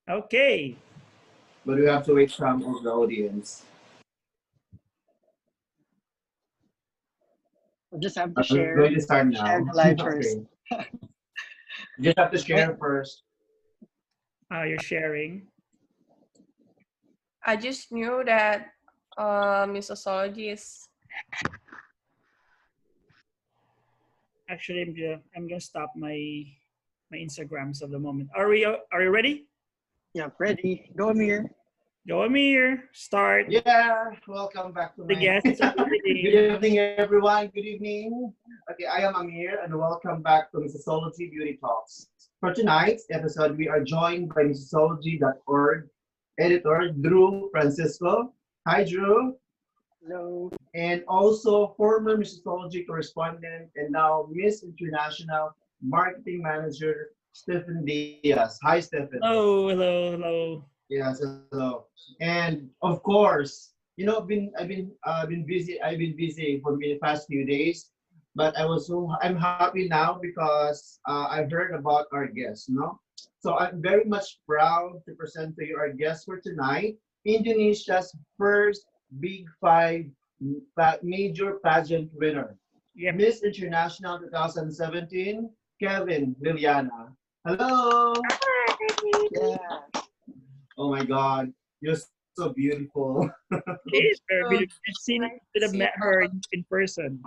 Okay. But we have to wait some of the audience. We just have to Are we going to start share now? the live first. Okay. You just have to Wait, share first. You're sharing. I just knew that Missosology is. Actually, I'm gonna stop my Instagrams at the moment. Are you ready? yeah, ready. Go, Amir. Go Amir. Start. Yeah, welcome back to The my. guests are Good waiting. evening, everyone. Good evening. Okay, I am Amir, and welcome back to Missosology Beauty Talks. For tonight's episode, we are joined by Missosology.org editor Drew Francisco. Hi, Drew. Hello. And also former Missosology correspondent and now Miss International Marketing Manager Stephen Diaz. Hi, Stephen. Hello. Yes, hello. And of course, been busy. I've been busy for the past few days, but I'm happy now because I heard about our guest. So I'm very much proud to present to you our guest for tonight, Indonesia's first Big Five major pageant winner, Yep. Miss International 2017, Kevin Lilliana. Hello. Yeah. Oh my God, you're so beautiful. She is very Oh, beautiful. Should have met her in person.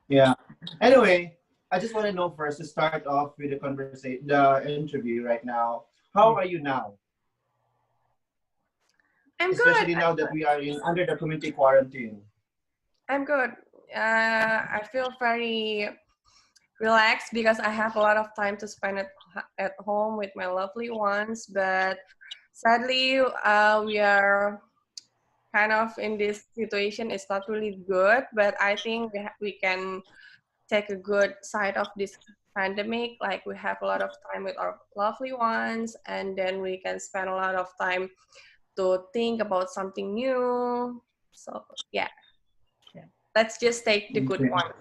Yeah. Anyway, I just want to know first to start off with the interview right now. How are you now? I'm good. Especially now that we are under the community quarantine. I'm good. I feel very relaxed because I have a lot of time to spend at home with my lovely ones. But sadly, we are kind of in this situation. It's not really good, but I think we can take a good side of this pandemic. Like we have a lot of time with our lovely ones, and then we can spend a lot of time to think about something new. So yeah, Yeah. let's just take the good Okay. one.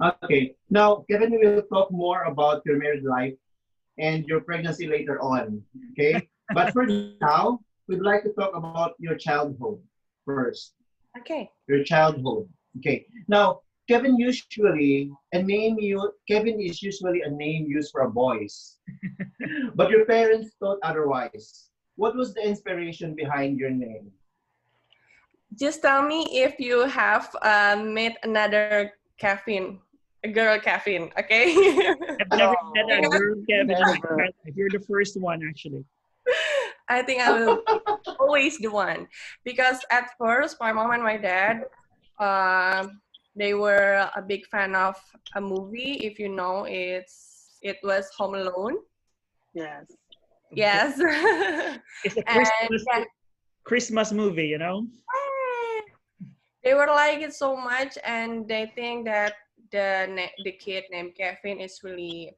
Okay. Now, Kevin, we will talk more about your married life and your pregnancy later on. Okay. But for now, we'd like to talk about your childhood first. Okay. Your childhood. Okay. Now, Kevin is usually a name used for boys, but your parents thought otherwise. What was the inspiration behind your name? Just tell me if you have met another Kevin, a girl Kevin, okay? I've never met a Oh, girl Kevin in never. my life. You're the first one, actually. I think I will be always the one. Because at first, my mom and my dad, they were a big fan of a movie. If you know, it was Home Alone. Yes. Yes. It's a And then Christmas movie, you know? they were like it so much, and they think that the kid named Kevin is really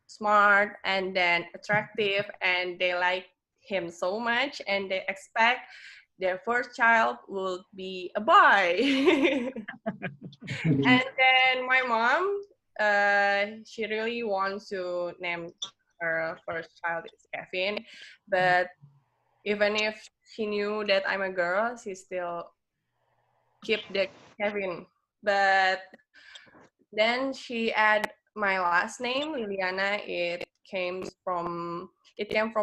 smart and then attractive, and they like him so much, and they expect their first child will be a boy. And then my mom, she really wants to name her first child is Kevin, but even if she knew that I'm a girl, she still keep the Kevin. But then she add my last name, Liliana. It came from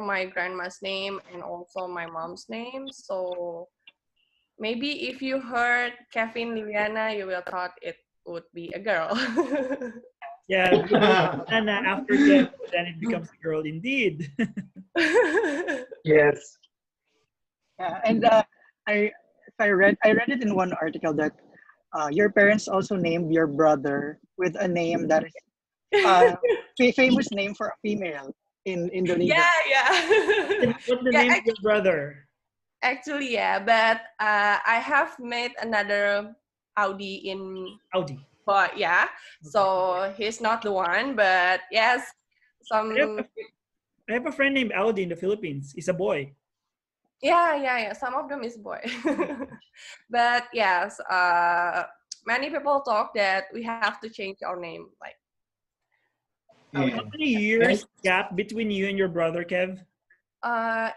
my grandma's name and also my mom's name. So maybe if you heard Kevin Liliana, you will thought it would be a girl. Yeah, and after Kevin, then it becomes a girl indeed. Yes. Yeah. And I read it in one article that your parents also named your brother with a name that is famous name for a female in Indonesia. yeah. What's the Yeah, name of your brother? actually, yeah. But I have met another Audi in, Audi. but yeah. So he's not the one, but yes, I have, some. I have a friend named Audi in the Philippines. He's a boy. Yeah. Some of them is boy, but yes, many people talk that we have to change our name. Like, How Yeah. many years gap between you and your brother, Kev?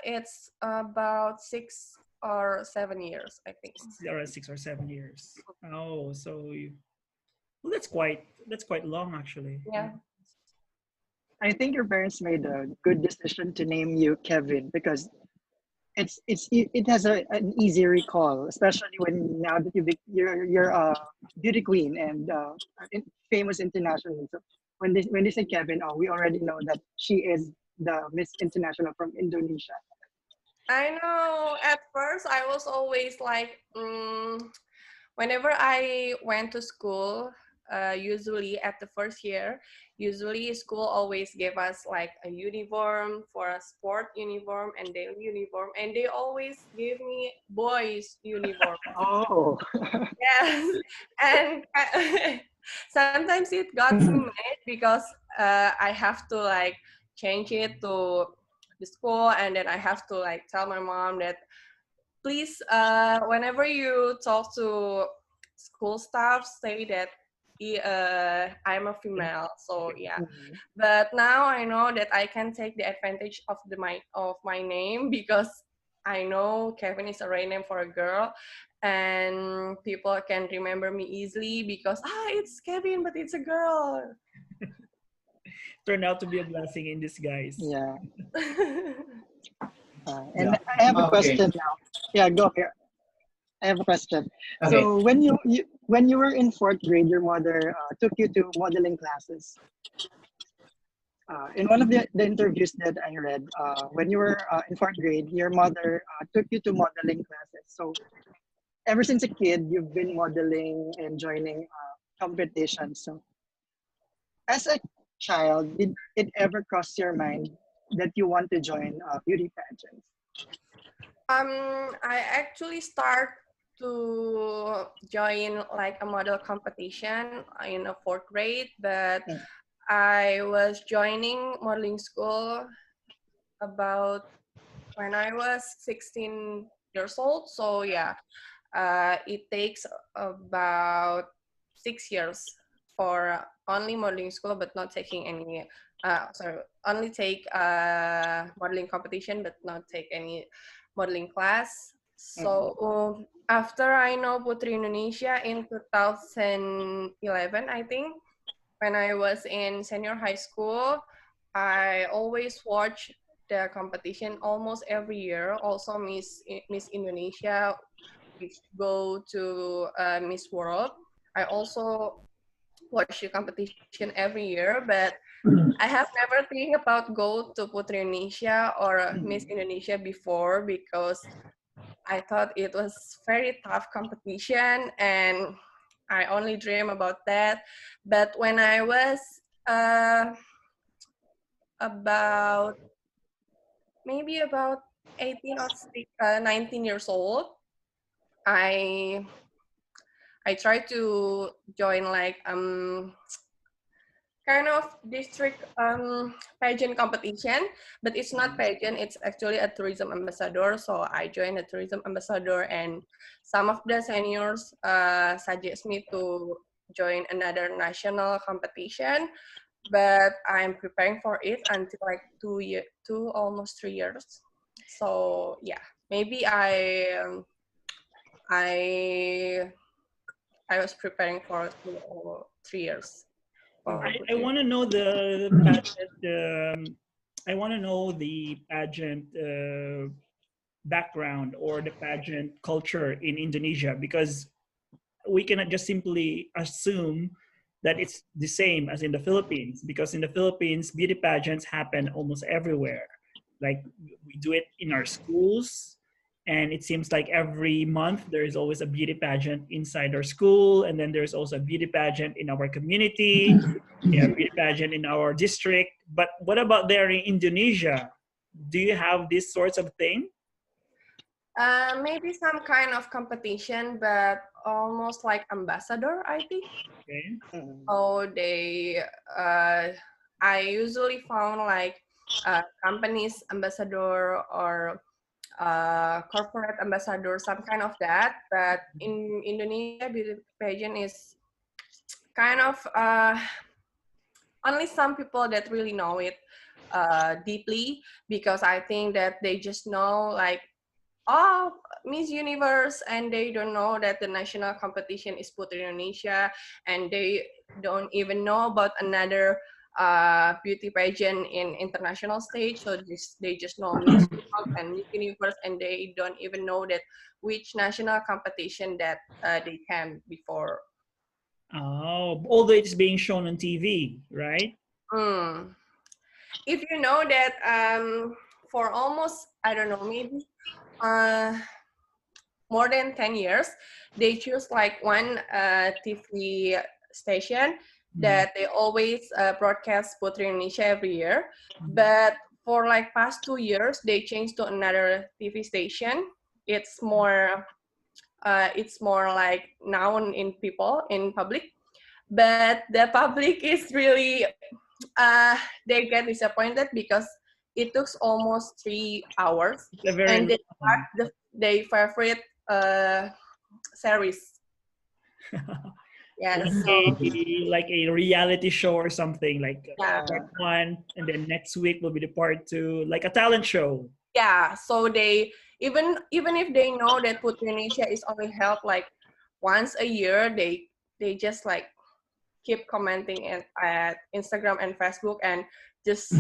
It's about 6 or 7 years, I think. Around 6 or 7 years. Oh, so well, that's quite long actually. Yeah. I think your parents made a good decision to name you Kevin because it has an easy recall, especially when now that you're a beauty queen and famous internationally. So when they say Kevin, oh, we already know that she is the Miss International from Indonesia. I know. At first, I was always like, whenever I went to school, usually at the first year, usually school always gave us like a uniform for a sport uniform and daily uniform, and they always give me boys uniform. Oh, Yes, and sometimes it got me mad because I have to like change it to the school, and then I have to like tell my mom that please, whenever you talk to school staff, say that I'm a female. So yeah, but now I know that I can take the advantage of my name because I know Kevin is a right name for a girl, and people can remember me easily because it's Kevin, but it's a girl. Turned out to be a blessing in disguise. yeah. And Yeah. I have a Okay. question now. Yeah, go here. I have a question. Okay. So when you were in fourth grade, your mother took you to modeling classes. In one of the interviews that I read, when you were in fourth grade, your mother took you to modeling classes. So ever since a kid, you've been modeling and joining competitions. So as a child, did it ever cross your mind that you want to join beauty pageants? I actually start to join like a model competition in a fourth grade, but Mm. I was joining modeling school about when I was 16 years old. So yeah, it takes about 6 years for only modeling school, but not taking any. Only take modeling competition, but not take any modeling class. So after I know Puteri Indonesia in 2011, I think, when I was in senior high school, I always watch the competition almost every year. Also, Miss Indonesia, which go to Miss World. I also watch the competition every year, but I have never think about go to Putri Indonesia or Miss Indonesia before because I thought it was very tough competition and I only dream about that. But when I was uh, about maybe about 18 or 19 years old, I I tried to join like kind of district pageant competition, but it's not pageant, it's actually a tourism ambassador. So I joined a tourism ambassador, and some of the seniors suggest me to join another national competition, but I'm preparing for it until like 2 year, two almost 3 years. So yeah, maybe I I was preparing for 2 or 3 years. I want to know the pageant. I want to know the pageant background or the pageant culture in Indonesia because we cannot just simply assume that it's the same as in the Philippines because in the Philippines, beauty pageants happen almost everywhere. Like we do it in our schools, and it seems like every month there is always a beauty pageant inside our school, and then there's also a beauty pageant in our community, yeah, beauty pageant in our district. But what about there in Indonesia? Do you have these sorts of thing? Maybe some kind of competition, but almost like ambassador, I think. Okay. Oh, I usually found like companies ambassador or corporate ambassador, some kind of that. But in Indonesia, beauty pageant is kind of only some people that really know it deeply, because I think that they just know like, oh, Miss Universe, and they don't know that the national competition is Puteri Indonesia, and they don't even know about another beauty pageant in international stage. So they just know Miss World and Miss Universe, and they don't even know that which national competition that they can before. Oh, although it's being shown on TV, right? Mm. If you know that for almost, I don't know, maybe uh, more than 10 years, they choose like one TV station that they always broadcast Putri Indonesia every year. But for like past 2 years, they changed to another TV station. It's more like known in people, in public. But the public is really, they get disappointed because it took almost 3 hours, It's a very and they long. start their favorite series. Yeah, so like a reality show or something, like yeah, part one, and then next week will be the part two, like a talent show. yeah. So they even if they know that Putri Indonesia is only held like once a year, they just like keep commenting at Instagram and Facebook, and just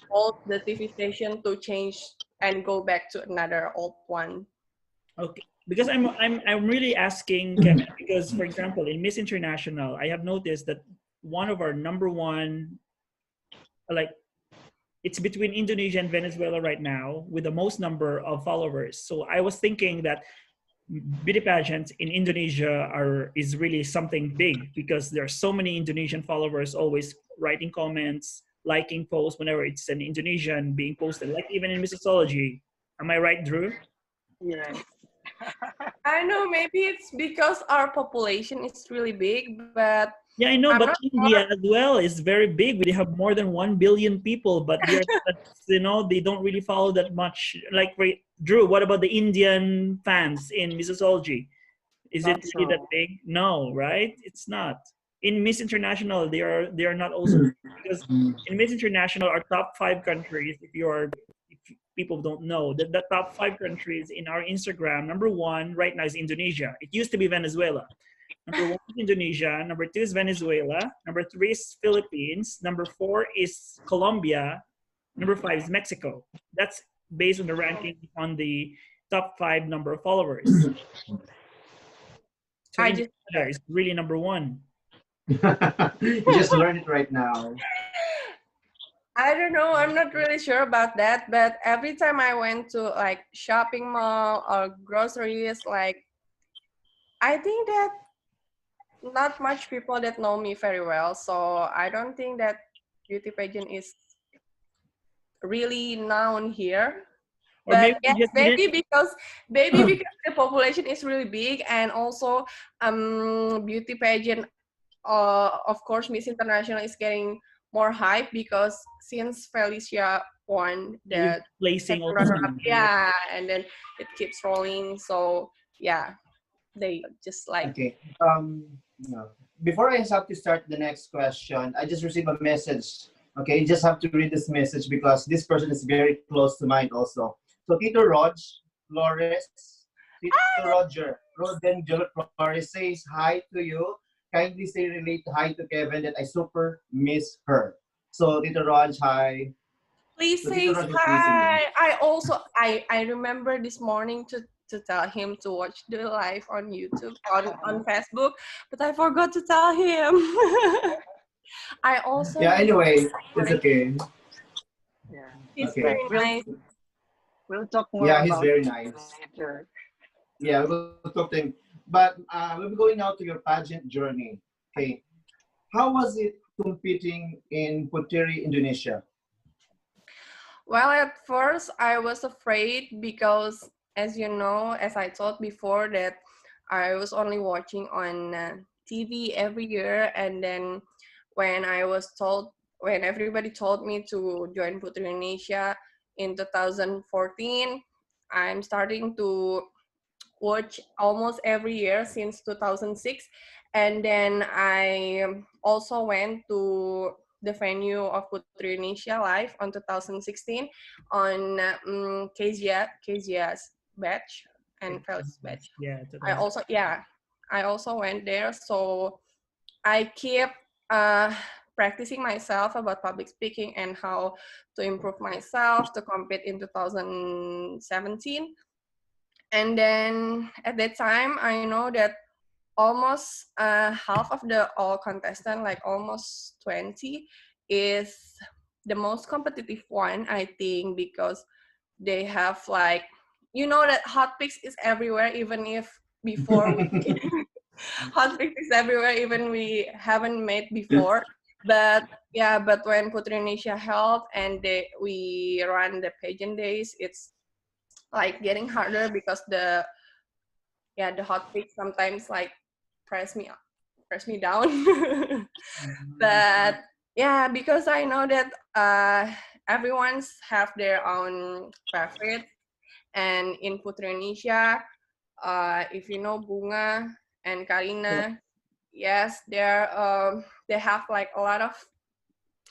hold the TV station to change and go back to another old one. Okay, because I'm really asking Kevin because, for example, in Miss International, I have noticed that one of our number one, like, it's between Indonesia and Venezuela right now with the most number of followers. So I was thinking that beauty pageants in Indonesia is really something big because there are so many Indonesian followers always writing comments, liking posts whenever it's an Indonesian being posted. Like even in Missosology, am I right, Drew? Yes. I know maybe it's because our population is really big, but Yeah, I know, I'm but not India as well is very big. We have more than 1 billion people, but they are, they don't really follow that much. Like Drew, what about the Indian fans in Missosology? Is it Not really that so. big? No, right? It's not. In Miss International, they are not also because in Miss International, our top five countries, if people don't know, the top five countries in our Instagram, number one right now is Indonesia. It used to be Venezuela. Number one is Indonesia. Number two is Venezuela. Number three is Philippines. Number four is Colombia. Number five is Mexico. That's based on the ranking on the top five number of followers. So I just Indonesia is really number one. You just learned it right now. I don't know. I'm not really sure about that, but every time I went to like shopping mall or groceries, like I think that not much people that know me very well. So I don't think that beauty pageant is really known here. Or maybe But you yes, just didn't. maybe because the population is really big, and also beauty pageant, of course, Miss International is getting more hype because since Felicia won You're the placing second also. runner-up, yeah, and then it keeps rolling. So yeah, they just like Okay. No. Before I have to start the next question, I just received a message. Okay, you just have to read this message because this person is very close to mine also. So Tito Flores, Tito Roden Flores says hi to you. Kindly say relate hi to Kevin that I super miss her. So Tito Raj, hi. please So say Tito Raj is missing you. hi. I remember this morning to tell him to watch the live on YouTube on Facebook, but I forgot to tell him. I also Yeah, really anyway, it's like okay. Yeah. he's Okay. But very nice. we'll talk more Yeah, he's about very it nice. later. Yeah, we'll talk to him. But we'll be going now to your pageant journey. Okay. How was it competing in Puteri, Indonesia? Well, at first I was afraid because, as you know, as I told before, that I was only watching on TV every year, and then when I was told, when everybody told me to join Putri Indonesia in 2014, I'm starting to watch almost every year since 2006, and then I also went to the venue of Puteri Indonesia live on 2016 on Kezia's batch and Felix batch. Yeah, I also went there, so I keep practicing myself about public speaking and how to improve myself to compete in 2017. And then at that time, I know that almost half of the all contestant, like almost 20, is the most competitive one, I think, because they have like, you know that hot picks is everywhere, even if before we hot picks is everywhere, even we haven't made before. But yeah, but when Puteri Indonesia held and we run the pageant days, it's like getting harder because the hot picks sometimes like press me down. But yeah, because I know that everyone's have their own favorite, and in Puteri Indonesia, if you know Bunga and Karina, yes, they have like a lot of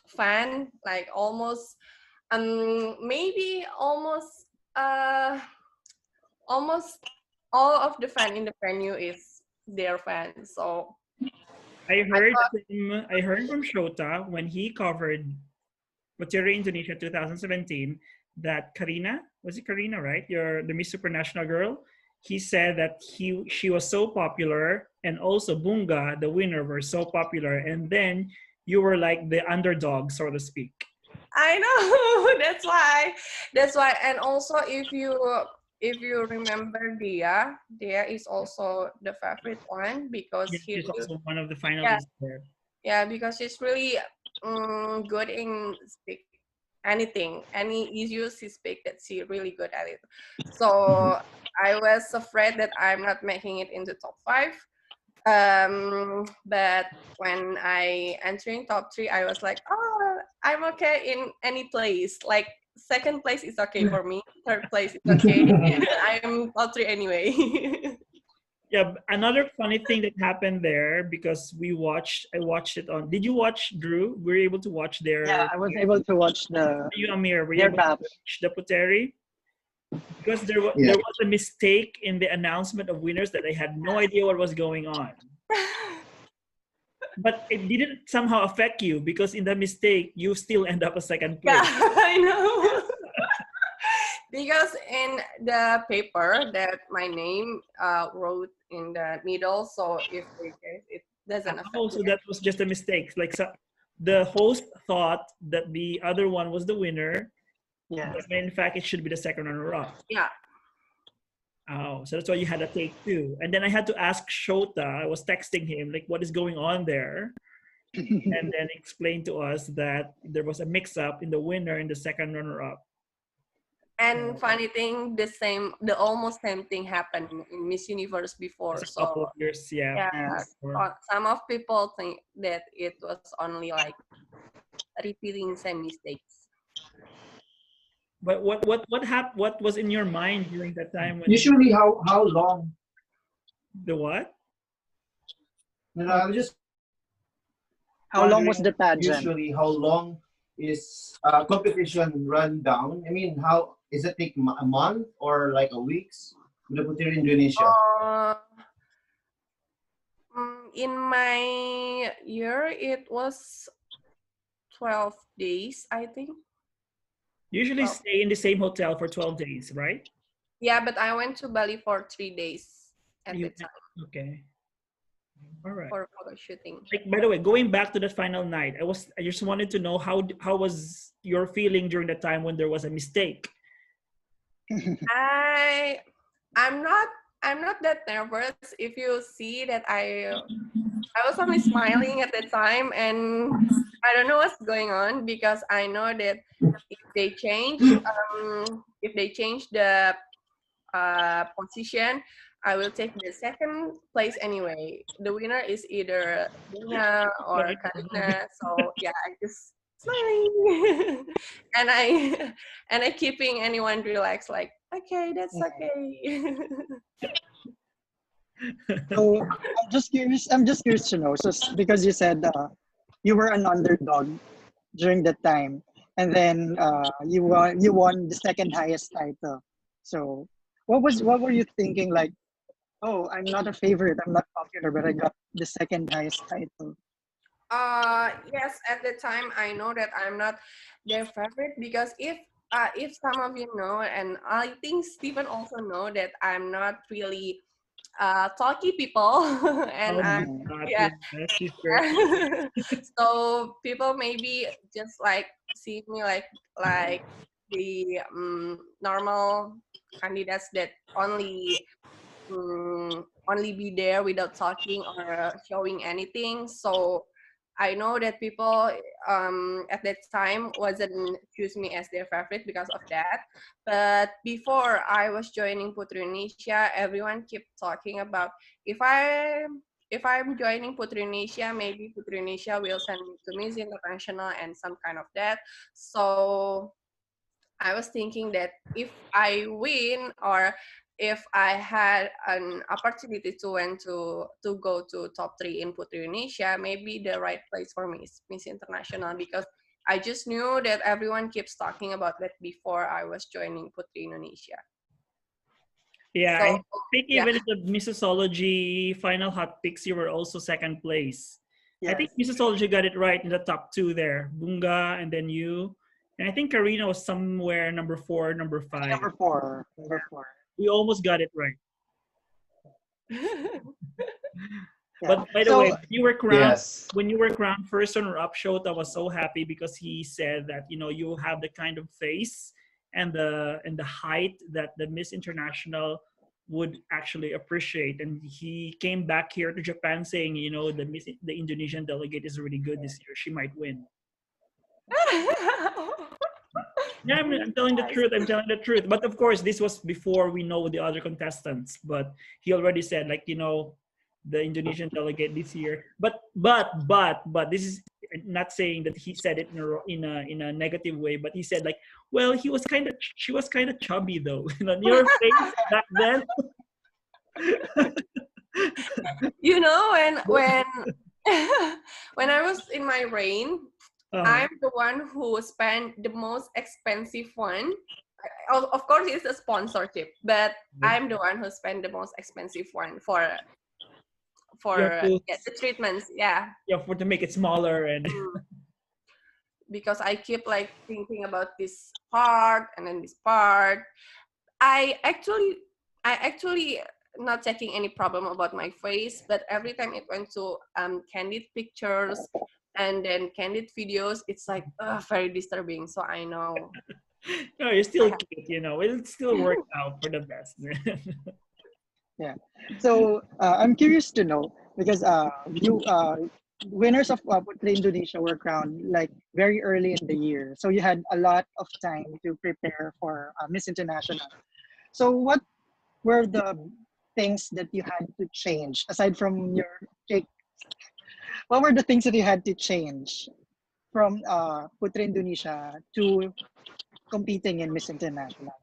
fun, like almost maybe almost all of the fan in the venue is their fans. So I heard from Shota when he covered Puteri Indonesia 2017 that Karina, was it Karina, right? The Miss Supranational girl. He said that she was so popular, and also Bunga, the winner, were so popular, and then you were like the underdog, so to speak. I know. That's why. And also, if you remember Dia is also the favorite one because She's also one of the finalists there. Yeah, because she's really good in speak anything, any issues she speak that she really good at it. So I was afraid that I'm not making it into top 5. But when I entering top 3, I was like, oh, I'm okay in any place. Like second place is okay for me. Third place is okay. I'm top 3 anyway. Yeah, another funny thing that happened there because I watched it on. Did you watch, Drew? Were you able to watch their? Yeah, I was able to watch You, Amir, were you able to watch the Puteri? Because there was a mistake in the announcement of winners that they had no idea what was going on. But it didn't somehow affect you because in the mistake you still end up a second place. Yeah, I know. Because in the paper that my name wrote in the middle, so if it doesn't affect. Oh, so that was just a mistake. Like the host thought that the other one was the winner. Yeah. But in fact, it should be the second runner-up. Yeah. Oh, so that's why you had a take 2. And then I had to ask Shota. I was texting him like, "What is going on there?" And then explained to us that there was a mix-up in the winner and the second runner-up. And funny thing, the almost same thing happened in Miss Universe before. A couple of years, yeah. Some of people think that it was only like repeating same mistakes. But what was in your mind during that time? Usually, how long? The what? No, I was just. How long was the pageant? Usually, how long is competition run down? I mean, how is it take a month or like a weeks with the Puteri Indonesia? In my year, it was 12 days, I think. Usually stay in the same hotel for 12 days, right? Yeah, but I went to Bali for 3 days at the time. Okay. All right. For photo shooting. Like, by the way, going back to that final night, I just wanted to know how was your feeling during the time when there was a mistake? I'm not that nervous. If you see that I was only smiling at the time, and I don't know what's going on because I know that if they change the position, I will take the second place anyway. The winner is either Dina or Karina. So yeah, I just smiling and I keeping anyone relaxed. Like, okay, that's okay. So I'm just curious to know. So because you said you were an underdog, during that time, and then you won the second highest title. So what were you thinking? Like, oh, I'm not a favorite, I'm not popular, but I got the second highest title. Yes, at the time I know that I'm not their favorite because if some of you know, and I think Stephen also know that I'm not really talky people, and Oh my Mhm. God, yeah. yeah, she's great. So people maybe just like see me like the normal candidates that only be there without talking or showing anything. So I know that people at that time wasn't choose me as their favorite because of that. But before I was joining Puteri Indonesia, everyone kept talking about if I if I'm joining Puteri Indonesia, maybe Puteri Indonesia will send me to Miss International and some kind of that. So I was thinking that if I win or if I had an opportunity to win to go to top 3 in Putri Indonesia, maybe the right place for me is Miss International because I just knew that everyone keeps talking about that before I was joining Putri Indonesia. Yeah, So I think yeah, even in the Missosology final hot picks, you were also second place. I think Yes. Missosology got it right in the top two there. Bunga and then you. And I think Karina was somewhere number 4, number 5. Number four. Number four. We almost got it right. Yeah. But by the way, So Yes. when you were crowned first runner-up, Shota was so happy because he said that you have the kind of face and the height that the Miss International would actually appreciate. And he came back here to Japan saying, the Indonesian delegate is really good this year. She might win. Yeah, I'm telling the truth. I'm telling the truth. But of course, this was before we know the other contestants. But he already said, like, the Indonesian delegate this year. But this is not saying that he said it in a negative way. But he said, like, well, she was kind of chubby though. Your face back then. when when I was in my reign, I'm the one who spent the most expensive one. Of course, it's a sponsorship, but I'm the one who spent the most expensive one for You have to, the treatments. Yeah, to make it smaller and because I keep like thinking about this part and then this part. I actually, I actually not taking any problem about my face, but every time it went to candid pictures and then candid videos, it's like very disturbing. So I know. no, you're still cute. It'll still work out for the best. yeah. So I'm curious to know because you winners of Putri Indonesia were crowned like very early in the year, so you had a lot of time to prepare for Miss International. So what were the things that you had to change aside from your cake? What were the things that you had to change from Putri Indonesia to competing in Miss International?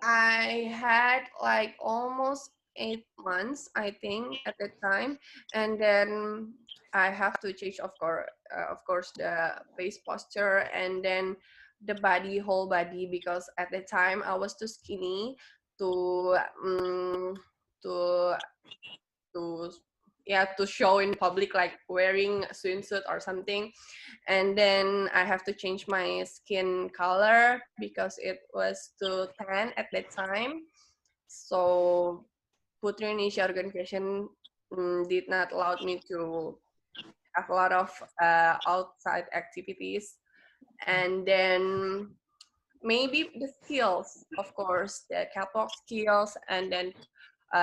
I had like almost 8 months, I think, at the time, and then I have to change, of course, the face posture and then the whole body, because at the time I was too skinny to to to to show in public like wearing a swimsuit or something. And then I have to change my skin color because it was too tan at that time. So Putri Indonesia organization did not allow me to have a lot of outside activities. And then maybe the skills, of course, the catwalk skills, and then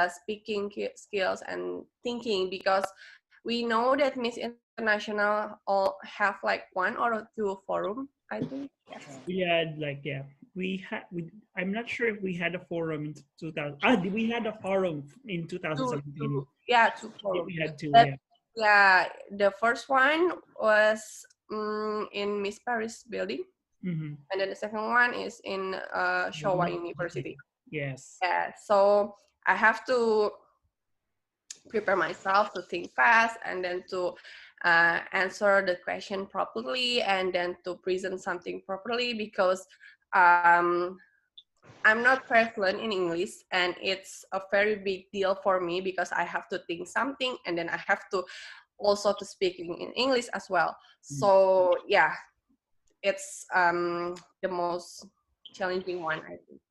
speaking skills and thinking, because we know that Miss International all have like one or two forum, I think. Yes. We had I'm not sure if we had a forum in 2000. We had a forum in Two, 2017. yeah, two Yeah, forum. we had two, But yeah. yeah, the first one was in Miss Paris building, Mm-hmm. and then the second one is in Showa University. Yes. Yeah, so I have to prepare myself to think fast and then to answer the question properly and then to present something properly, because um, I'm not very fluent in English, and it's a very big deal for me because I have to think something and then I have to also to speaking in English as well. So yeah, it's the most challenging one, I think.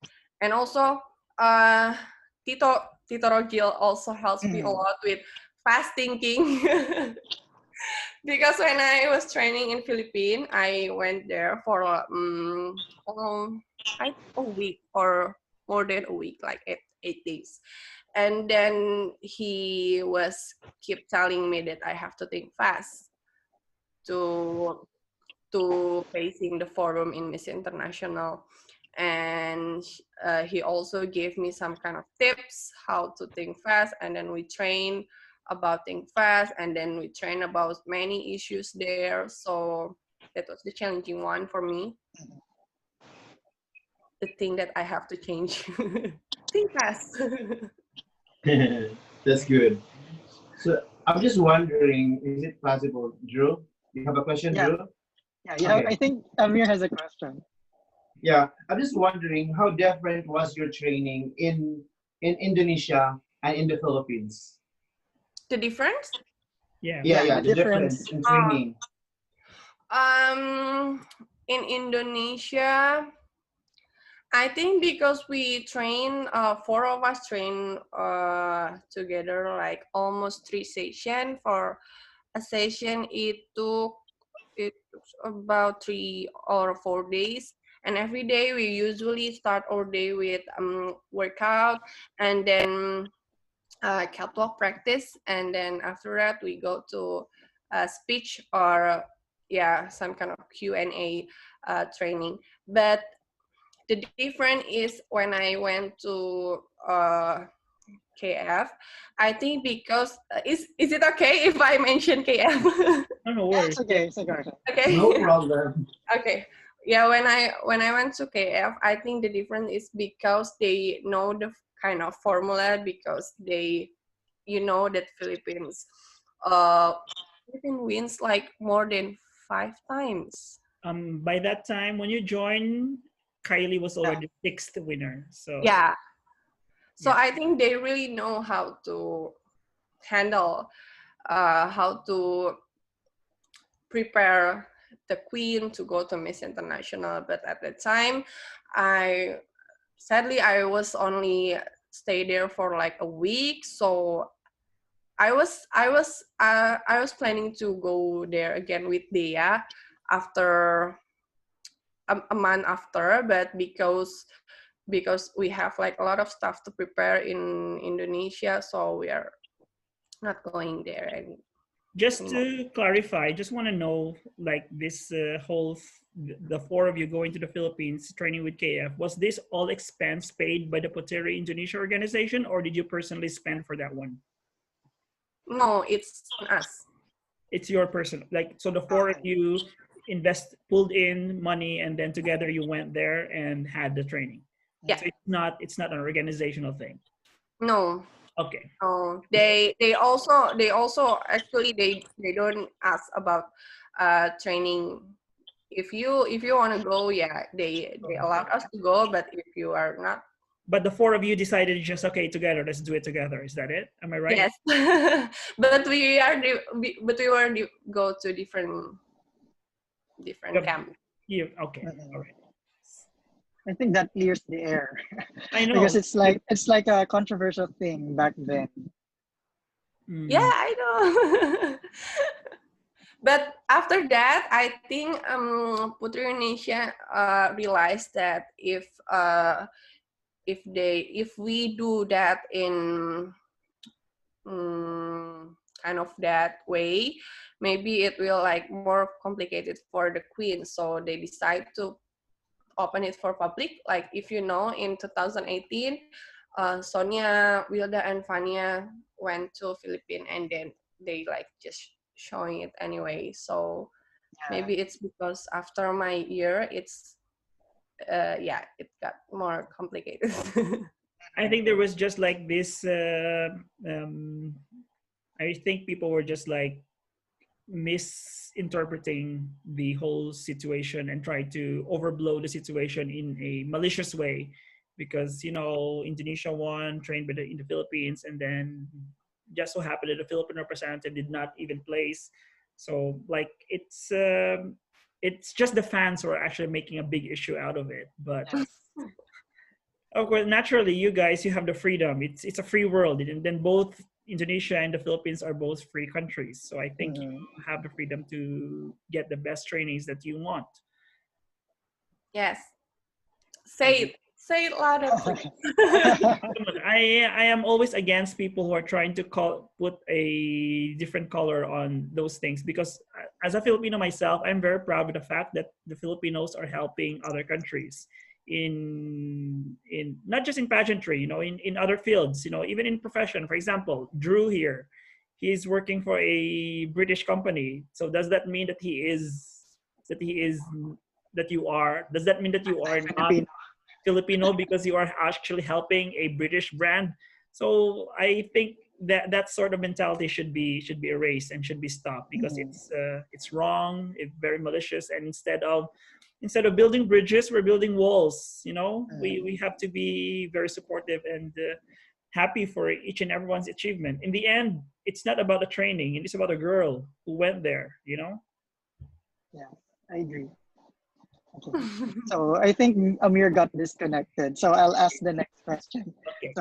And also, uh, Tito Rogil also helps me a Mhm. lot with fast thinking. Because when I was training in Philippines, I went there for a week or more than a week, like 8 days. And then he was keep telling me that I have to think fast to facing the forum in Miss International. And he also gave me some kind of tips how to think fast, and then we train about think fast, and then we train about many issues there. So that was the challenging one for me, the thing that I have to change. Think fast. That's good. So I'm just wondering, is it possible, Drew? You have a question, Yeah, Drew? yeah. You have. Okay. I think Amir has a question. Yeah, I'm just wondering how different was your training in Indonesia and in the Philippines? The difference? Yeah. Yeah, Yeah, yeah, the the difference difference. in training. In Indonesia, I think because we train, four of us train together like almost 3 sessions. For a session, it took about 3 or 4 days, and every day we usually start our day with workout, and then catwalk practice, and then after that we go to speech or yeah, some kind of Q&A training. But the difference is when I went to KF, I think because is it okay if I mention KF? No, no Yeah, worries. it's okay. It's okay. No Okay. problem. Okay. Yeah, when I went to KF, I think the difference is because they know the kind of formula, because they, you know, that Philippines wins like more than 5 times. By that time, when you joined, Kylie was Yeah. already sixth winner. So Yeah. So yeah. I think they really know how to handle, how to prepare the queen to go to Miss International. But at the time, I sadly I was only stay there for like a week. So I was planning to go there again with Dea after a month after, but because we have like a lot of stuff to prepare in Indonesia, so we are not going there Just anymore. to clarify, just want to know, like this the four of you going to the Philippines training with KF, was this all expense paid by the Puteri Indonesia organization, or did you personally spend for that one? No, it's on us. It's your person, like, so the four of Okay. you pulled in money, and then together you went there and had the training. Yeah. So it's not an organizational thing. No. Okay. Oh, they also actually they don't ask about training. If you want to go, yeah, they allowed us to go, but if you are not, But the four of you decided just, okay, together, let's do it together. Is that it? Am I right? yes. But but we were go to different Yep. camp. Yeah. Okay. All Mhm. right. I think that clears the air I because know. it's like a controversial thing back then. Yeah, Mm. I know. But after that, I think Putri Indonesia realized that if we do that in kind of that way, maybe it will like more complicated for the queen. So they decide to open it for public. Like if you know, in 2018, Sonia, Wilda, and Fania went to Philippines, and then they like just showing it anyway. So Yeah. maybe it's because after my year, it's yeah, it got more complicated. I think there was just like this. I think people were just like misinterpreting the whole situation and try to overblow the situation in a malicious way, because Indonesia won, trained in the Philippines, and then just so happened that the Philippine representative did not even place. So like it's just the fans who are actually making a big issue out of it. But Yes. of course, naturally, you have the freedom. It's a free world, and then both Indonesia and the Philippines are both free countries. So I think you have the freedom to get the best trainings that you want. Yes. Say it louder, please. I am always against people who are trying to put a different color on those things, because as a Filipino myself, I'm very proud of the fact that the Filipinos are helping other countries in not just in pageantry, in other fields, even in profession. For example, Drew here, he's working for a British company. So does that mean that does that mean that you are not Filipino. Filipino because you are actually helping a British brand? So I think that sort of mentality should be erased and should be stopped, because it's wrong, it's very malicious, and instead of building bridges, we're building walls. We have to be very supportive and happy for each and everyone's achievement. In the end, it's not about the training, it's about a girl who went there. Yeah, I agree. Okay. So I think Amir got disconnected. So I'll ask the next question. Okay.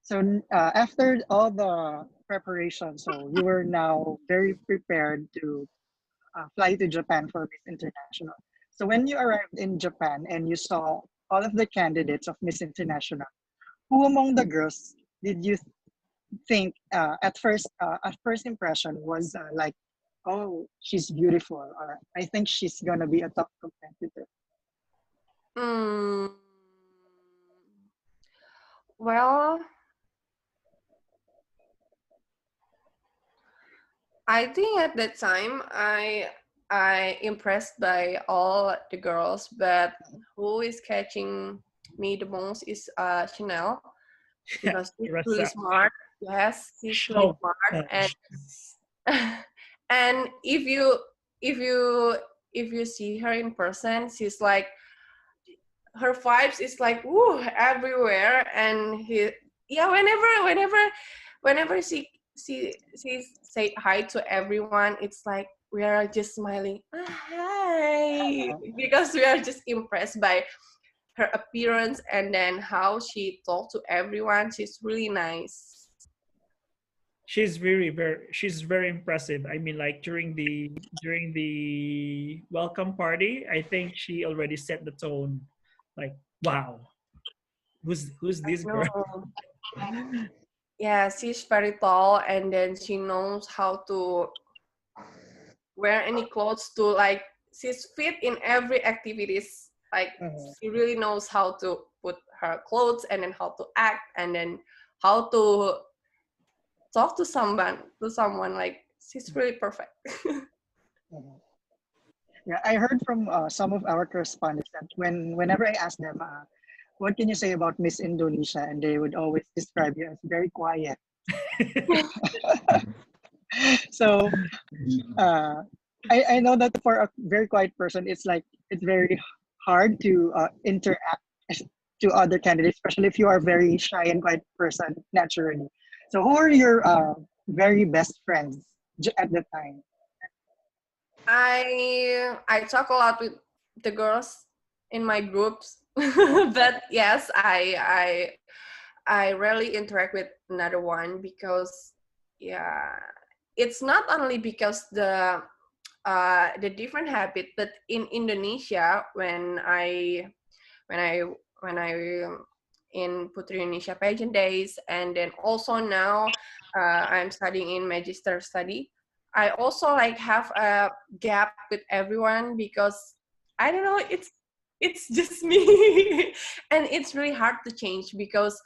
So after all the preparation, so you were now very prepared to fly to Japan for Miss International. So when you arrived in Japan and you saw all of the candidates of Miss International, who among the girls did you think at first impression was like, oh, she's beautiful, or I think she's gonna be a top competitor? Mm, well, I think at that time I impressed by all the girls, but who is catching me the most is Chanel, because she's really smart. Yes, she's really smart, and and if you see her in person, she's like, her vibes is like woo everywhere, and whenever she say hi to everyone, it's like we are just smiling, hi, because we are just impressed by her appearance, and then how she talked to everyone. She's really nice. She's she's very impressive. I mean, like during the welcome party, I think she already set the tone. Like, wow, who's this girl? Yeah, she's very tall, and then she knows how to wear any clothes to, like, she's fit in every activities. Like, she really knows how to put her clothes, and then how to act, and then how to talk to someone. Like, she's really perfect. Yeah, I heard from some of our correspondents that whenever I ask them, what can you say about Miss Indonesia, and they would always describe you as very quiet. So I know that for a very quiet person, it's very hard to interact to other candidates, especially if you are a very shy and quiet person naturally. So who are your very best friends at the time? I talk a lot with the girls in my groups, but yes, I rarely interact with another one, because it's not only because the different habit, but in Indonesia, when I in Puteri Indonesia pageant days, and then also now I'm studying in magister study, I also like have a gap with everyone, because I don't know, it's just me, and it's really hard to change, because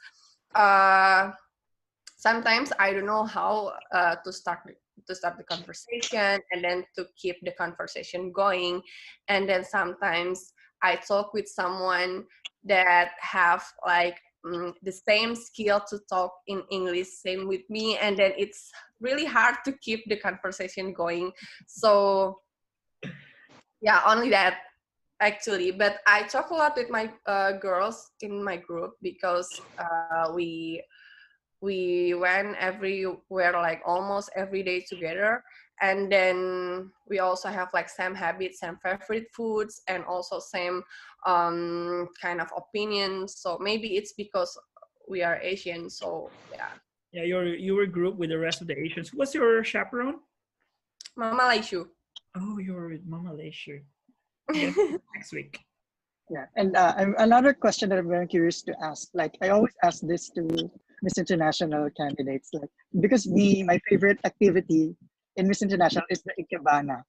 sometimes I don't know how to start the conversation, and then to keep the conversation going, and then sometimes I talk with someone that have like the same skill to talk in English, same with me, and then it's really hard to keep the conversation going. So yeah, only that actually. But I talk a lot with my girls in my group because we went everywhere like almost every day together, and then we also have like same habits, same favorite foods, and also same kind of opinions. So maybe it's because we are Asian. So yeah. Yeah, you were grouped with the rest of the Asians. Who was your chaperone? Mama Laishu. Oh, you were with Mama Leisure. Yeah, next week. Yeah, and another question that I'm very curious to ask. Like I always ask this to Miss International candidates, like because my favorite activity in Miss International is the ikebana.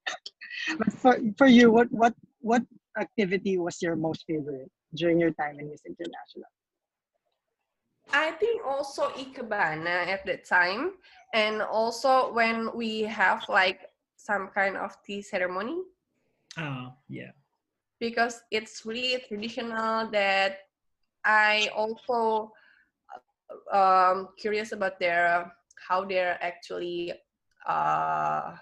But for you, what activity was your most favorite during your time in Miss International? I think also ikebana at the time, and also when we have like some kind of tea ceremony, Oh, yeah. because it's really traditional that I also curious about their how they're actually uh,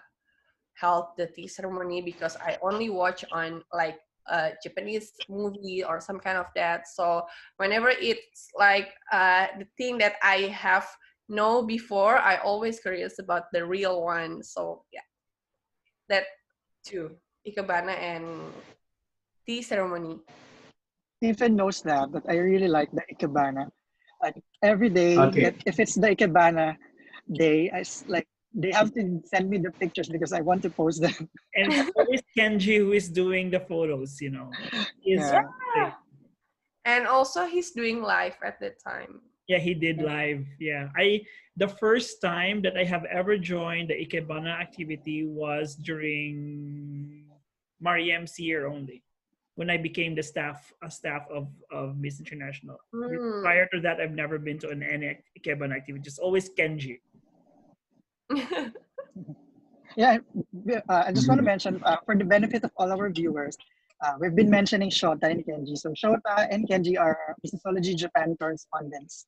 held the tea ceremony, because I only watch on like a Japanese movie or some kind of that. So whenever it's like the thing that I have know before, I always curious about the real one. So yeah, that too, ikebana and tea ceremony. Stephen knows that I really like the ikebana. Like every day Okay. that if it's the ikebana day, like they have to send me the pictures because I want to post them. And it's always Kenji who is doing the photos, you know. He's Yeah. And also he's doing live at the time. Yeah, he did live. Yeah. The first time that I have ever joined the Ikebana activity was during Mariam's year only, when I became the staff of Miss International. Prior to that, I've never been to any Ikebana activity. Just always Kenji. Yeah, I just want to mention for the benefit of all our viewers, we've been mentioning Shota and Kenji. So Shota and Kenji are Missosology Japan correspondents.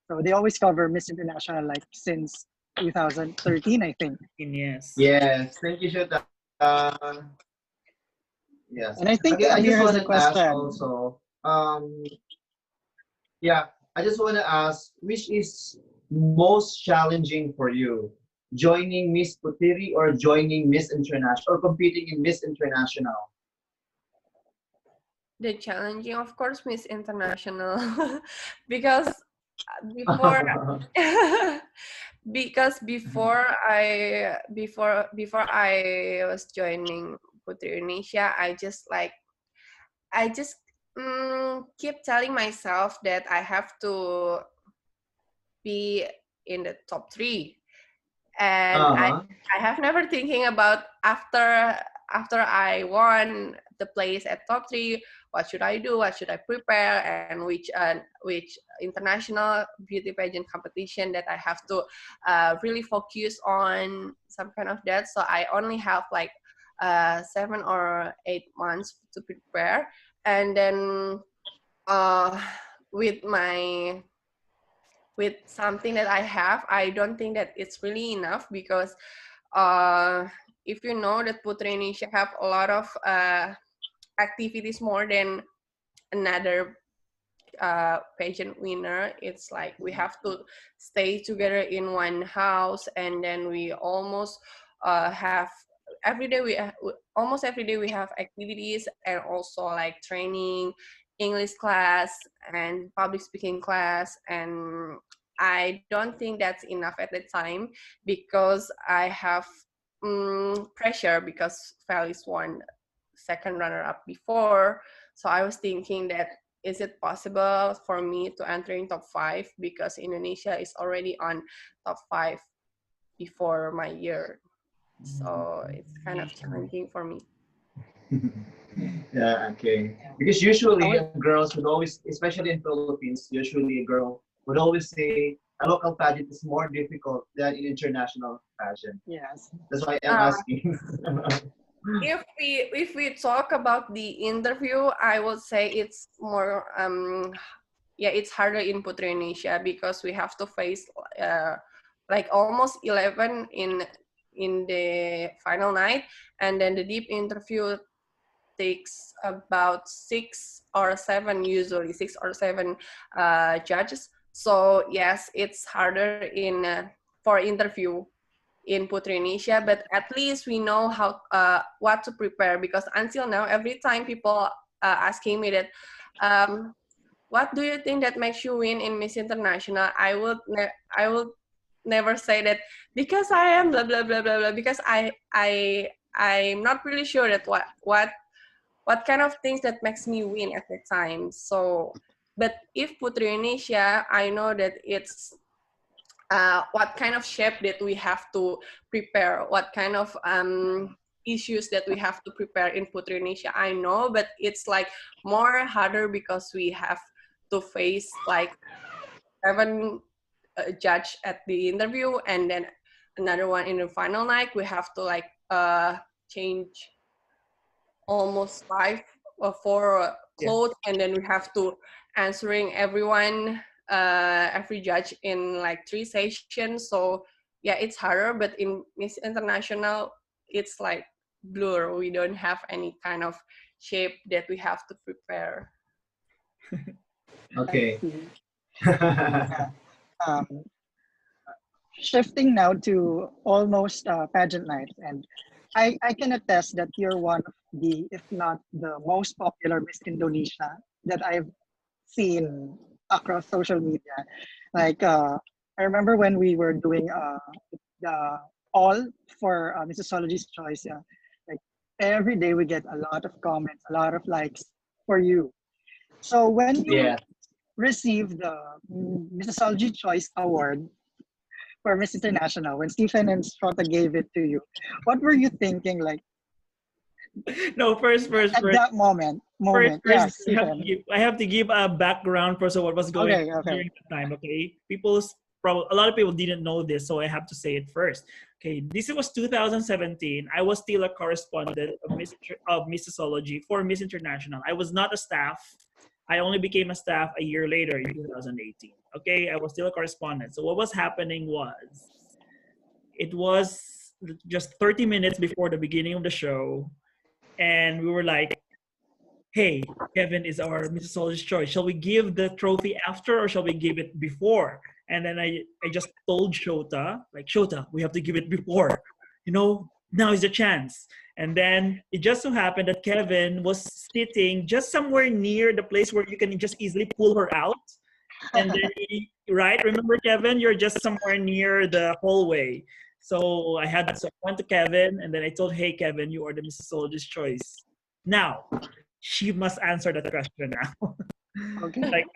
So they always cover Miss International like since 2013, I think. Yes. Yes. Thank you, Shota. Yes. And I think Okay, I here just has want a to ask question. also. Yeah, I just want to ask, which is most challenging for you? Joining Miss Puteri or joining Miss International or competing in Miss International? The challenging, of course, Miss International, because before because before I was joining Puteri Indonesia, I just keep telling myself that I have to be in the top 3, and Uh-huh. I have never thinking about after I won the place at top 3, what should I do, what should I prepare, and which international beauty pageant competition that I have to really focus on, some kind of that. So I only have like 7 or 8 months to prepare, and then uh, with my with something that I have, I don't think that it's really enough, because uh, if you know that Putri Indonesia have a lot of activities more than another pageant winner. It's like we have to stay together in one house, and then we almost have every day almost every day we have activities, and also like training, English class, and public speaking class. And I don't think that's enough at the time, because I have pressure, because Felix won second runner up before. So I was thinking that, is it possible for me to enter in top 5, because Indonesia is already on top 5 before my year. So it's kind of challenging for me. Yeah, okay. Because usually girls would always, especially in Philippines, usually a girl would always say a local pageant is more difficult than an international pageant. Yes. That's why I'm Uh, asking. if we talk about the interview, I would say it's more yeah, it's harder in Puteri Indonesia because we have to face like almost 11 in the final night, and then the deep interview takes about 6 or 7, usually 6 or 7 judges. So yes, it's harder in for interview in Puteri Indonesia, but at least we know how what to prepare, because until now, every time people asking me that, what do you think that makes you win in Miss International? I would never say that because I am blah blah blah blah blah, because I'm not really sure that what kind of things that makes me win at the time. So, but if Puteri Indonesia, I know that it's what kind of shape that we have to prepare, what kind of issues that we have to prepare in Puteri Indonesia. I know, but it's like more harder because we have to face like 7 judge at the interview, and then another one in the final night. We have to like change almost 5 or 4 clothes, and then we have to answering everyone, every judge in like 3 sessions. So yeah, it's harder. But in Miss International, it's like blur. We don't have any kind of shape that we have to prepare. Okay. Yeah. Um, Shifting now to almost pageant night, and I can attest that you're one of the, if not the most popular Miss Indonesia that I've seen across social media. Like I remember when we were doing the all for Missosology's choice. Yeah, like every day we get a lot of comments, a lot of likes for you. So when you Yeah. received the Missosology Choice Award for Miss International, when Stephen and Strota gave it to you, what were you thinking like No, at that moment? first, Yes, Stephen. I have to give a background first of what was going Okay, on okay. during that time. Okay, people's probably a lot of people didn't know this, so I have to say it first. Okay, this was 2017. I was still a correspondent of Missosology for Miss International. I was not a staff. I only became a staff a year later in 2018. Okay, I was still a correspondent. So what was happening was, it was just 30 minutes before the beginning of the show, and we were like, hey, Kevin is our Missosology's choice. Shall we give the trophy after, or shall we give it before? And then I just told Shota, like, Shota, we have to give it before. Now is the chance. And then it just so happened that Kevin was sitting just somewhere near the place where you can just easily pull her out. And then, right? Remember, Kevin, you're just somewhere near the hallway. So I went to Kevin, and then I told, hey, Kevin, you are the Missosology's choice. Now, she must answer that question now. Okay. Like,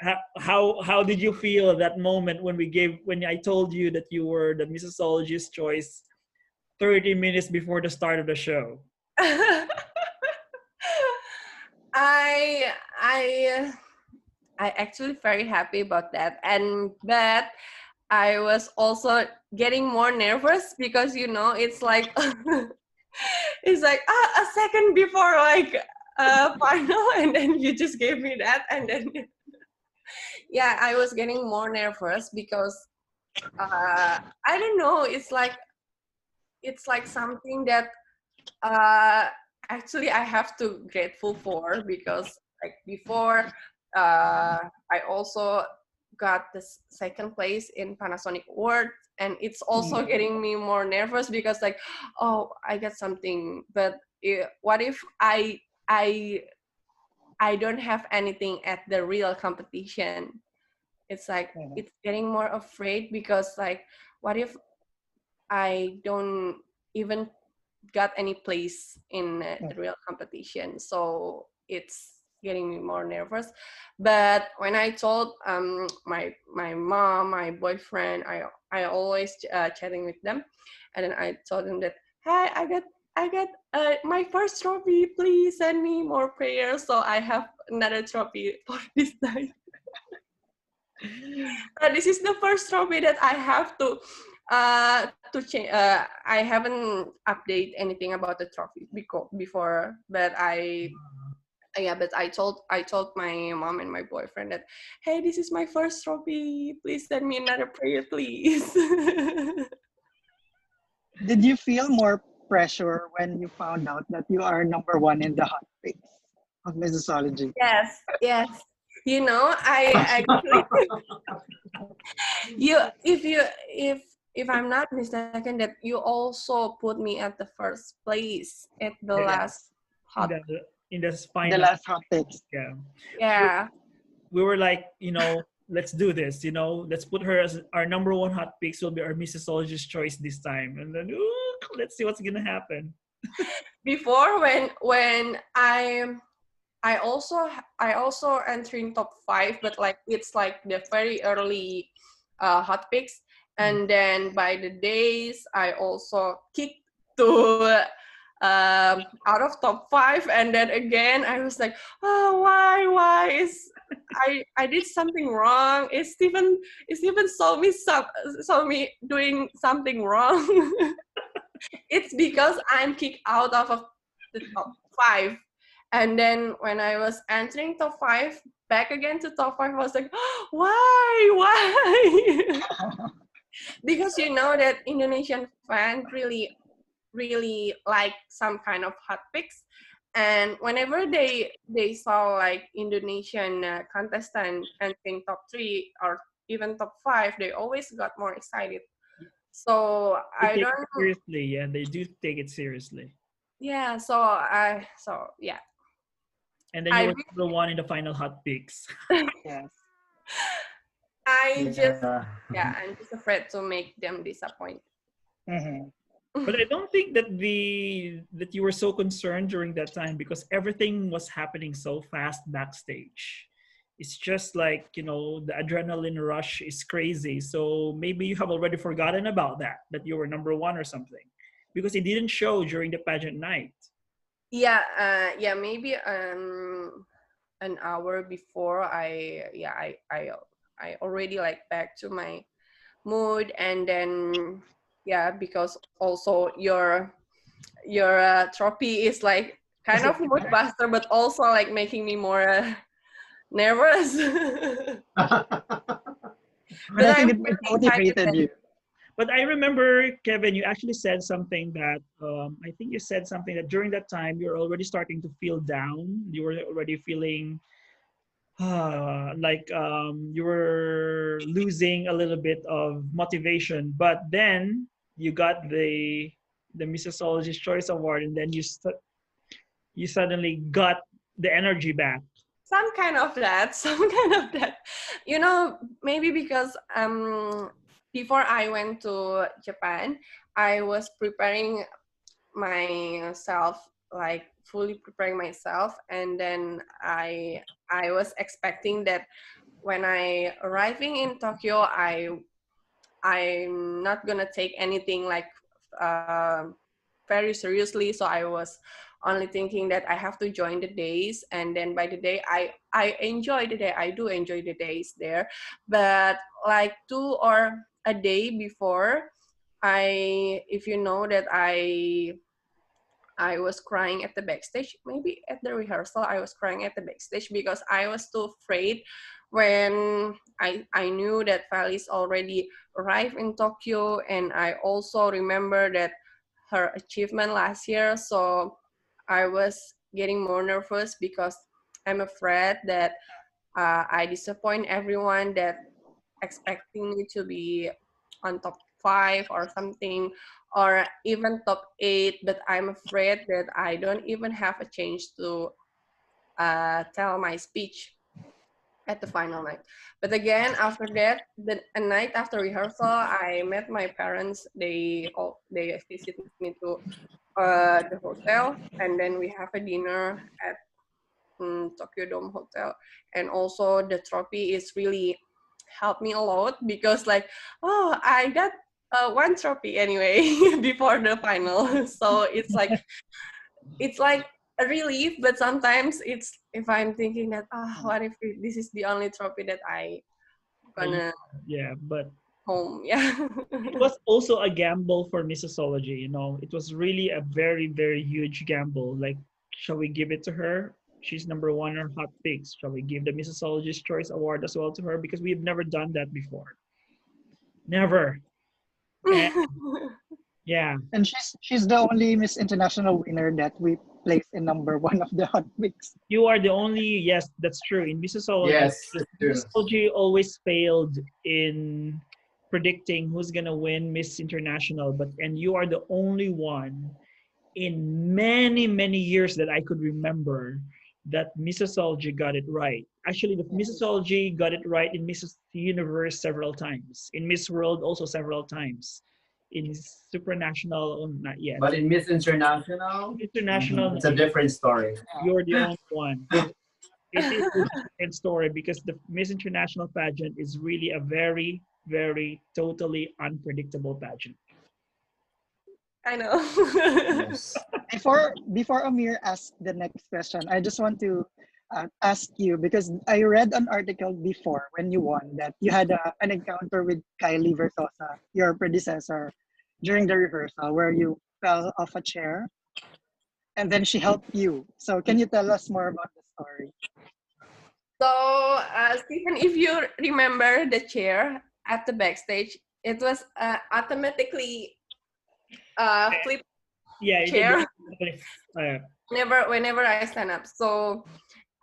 how did you feel at that moment when I told you that you were the Missosology's choice 30 minutes before the start of the show? I I I actually very happy about that, but I was also getting more nervous because it's like it's like a second before like final, and then you just gave me that, and then yeah, I was getting more nervous because I don't know, it's like something that actually I have to grateful for, because like before I also got the second place in Panasonic Award, and it's also getting me more nervous because like, oh, I got something, but what if I don't have anything at the real competition? It's like it's getting more afraid because like, what if I don't even got any place in the real competition? So it's getting me more nervous. But when I told my mom, my boyfriend, I always chatting with them, and then I told them that, hey, I got my first trophy. Please send me more prayers so I have another trophy for this night. This is the first trophy that I have to change. I haven't update anything about the trophy before, but I Yeah, but I told my mom and my boyfriend that, hey, this is my first trophy. Please send me another prayer, please. Did you feel more pressure when you found out that you are number one in the hot picks of Missosology? Yes, yes. You know, I actually you if I'm not mistaken, that you also put me at the first place at the Yeah, last in hot. the The final. last hot picks. Yeah. Yeah. We were like, let's do this, let's put her as our number one hot picks will be our Missosologist choice this time. And then, let's see what's gonna happen. Before, when I also entering top 5, but like it's like the very early hot picks, and then by the days I also kicked to out of top 5, and then again I was like, oh, why is I did something wrong? Is Stephen saw me doing something wrong? It's because I'm kicked out of the top 5. And then when I was entering top 5, back again to top 5, I was like, why? Because you know that Indonesian fans really, really like some kind of hot picks. And whenever they saw like Indonesian contestant entering top 3 or even top 5, they always got more excited. So They I take don't, it seriously. Yeah, they do take it seriously. yeah. So yeah. And then you I were the one in the final hot picks. Yes. I just, Yeah. yeah, I'm just afraid to make them disappointed. Mhm. But I don't think that you were so concerned during that time because everything was happening so fast backstage. It's just like, the adrenaline rush is crazy. So maybe you have already forgotten about that you were number one or something. Because it didn't show during the pageant night. Yeah, maybe an hour before I already like back to my mood, and then yeah, because also your trophy is like kind of mood buster, but also like making me more nervous. But But I I'm think it really excited motivated that, you. But I remember, Kevin, you actually said something that I think you said something that during that time you're already starting to feel down. You were already feeling like you were losing a little bit of motivation. But then you got the Missosologist Choice Award, and then you suddenly got the energy back. some kind of that, some kind of that. Maybe because before I went to Japan, I was preparing myself, like fully preparing myself, and then I was expecting that when I arriving in Tokyo, I'm not gonna take anything like very seriously. So I was only thinking that I have to join the days, and then by the day I enjoy the day. I do enjoy the days there, but like 2 or a day before, if you know that I was crying at the backstage. Maybe at the rehearsal, I was crying at the backstage because I was too afraid when I knew that Felice already arrived in Tokyo, and I also remember that her achievement last year. So I was getting more nervous because I'm afraid that I disappoint everyone that expecting me to be on top 5 or something, or even top 8, but I'm afraid that I don't even have a chance to tell my speech at the final night. But again, after that, a night after rehearsal, I met my parents. They visited me to the hotel, and then we have a dinner at Tokyo Dome Hotel. And also the trophy is really helped me a lot because like, oh, I got one trophy anyway before the final. So it's like a relief, but sometimes it's if I'm thinking that, what if this is the only trophy that I gonna Yeah, but home. Yeah. it was also a gamble for Missosology. It was really a very, very huge gamble. Like, shall we give it to her? She's number one on hot picks. Shall we give the Missosologist Choice Award as well to her? Because we've never done that before. Never. And yeah. And she's the only Miss International winner that we placed in number one of the hot picks. You are the only, yes, that's true. In Missosology, Yes, that's true. Missosology always failed in predicting who's gonna win Miss International, and you are the only one in many, many years that I could remember that Missosology got it right. Actually, the Missosology got it right in Miss Universe several times, in Miss World also several times, in Supranational, not yet. But in Miss International, International, it's a different story. you're the only one. It is a different story because the Miss International pageant is really a very, very totally unpredictable pageant. I know. Yes. Before Amir asks the next question, I just want to ask you, because I read an article before when you won that you had an encounter with Kylie Versosa, your predecessor, during the rehearsal where you fell off a chair and then she helped you. So can you tell us more about the story? So, Stephen, if you remember the chair at the backstage, it was automatically flip Yeah, chair uh, whenever I stand up. So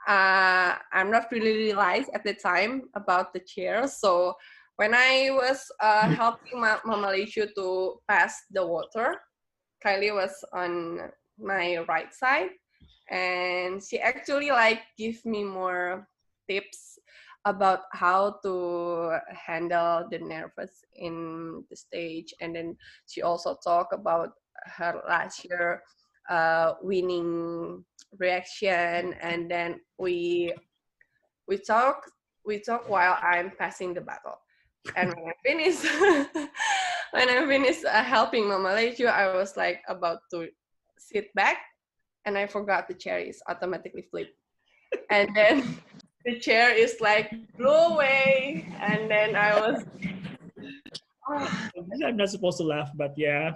I'm not really realized at the time about the chair. So when I was helping Mama Leishu to pass the water, Kylie was on my right side, and she actually like give me more tips about how to handle the nervous in the stage. And then she also talked about her last year winning reaction, and then we talk while I'm passing the battle. And when I finished helping Mama Leju, I was like about to sit back, and I forgot the chair is automatically flipped, and then the chair is like blew away, and then I was I'm not supposed to laugh, but yeah.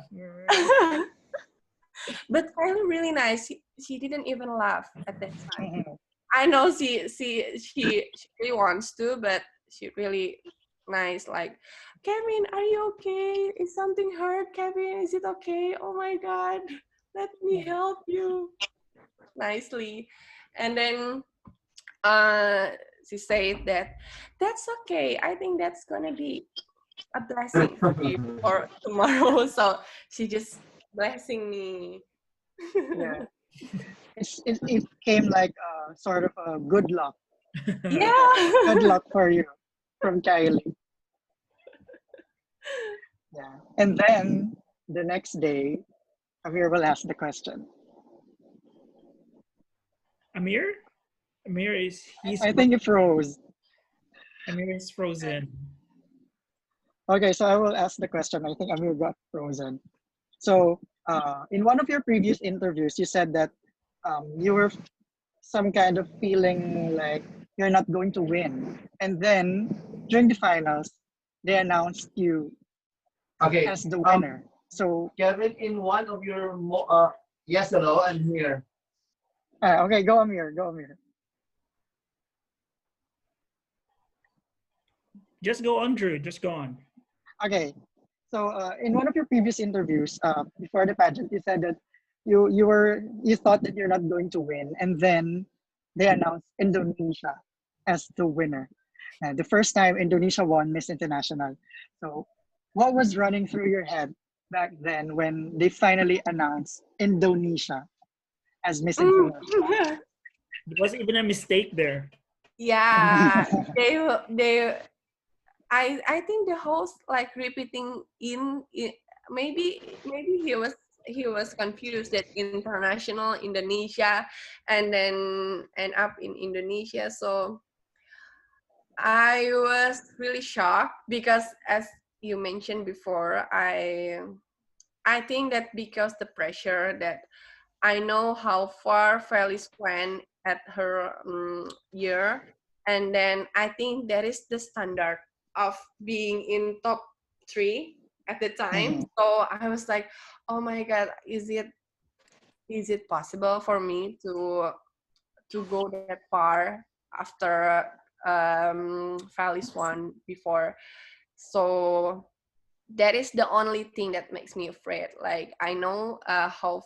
but Kylie really nice. She didn't even laugh at that time. I know she really wants to, but she really nice. Like, Kevin, are you okay? Is something hurt, Kevin? Is it okay? Oh my God, let me help you. Nicely, and then she said that that's okay. I think that's gonna be a blessing for you for tomorrow. So she just blessing me. Yeah. It came like sort of a good luck. Yeah. Good luck for you from Kylie. Yeah. And then the next day, Amir will ask the question. Amir? Amir is I think it froze. Amir is frozen. Okay, so I will ask the question. I think Amir got frozen. So in one of your previous interviews, you said that you were some kind of feeling like you're not going to win. And then during the finals, they announced you as the winner. So Kevin, in one of your yes, hello, I'm here. okay, go Amir. Just go on, Drew. Just go on. Okay, so in one of your previous interviews before the pageant, you said that you thought that you're not going to win, and then they announced Indonesia as the winner. The first time Indonesia won Miss International. So, what was running through your head back then when they finally announced Indonesia as Miss International? There wasn't even a mistake there. Yeah, I think the host like repeating in maybe he was confused that international Indonesia and then end up in Indonesia. So I was really shocked because, as you mentioned before, I think that because the pressure that I know how far Felice went at her year, and then I think that is the standard of being in top 3 at the time. So I was like, oh my God, is it possible for me to to go that far after Valley's won before. So that is the only thing that makes me afraid. Like I know how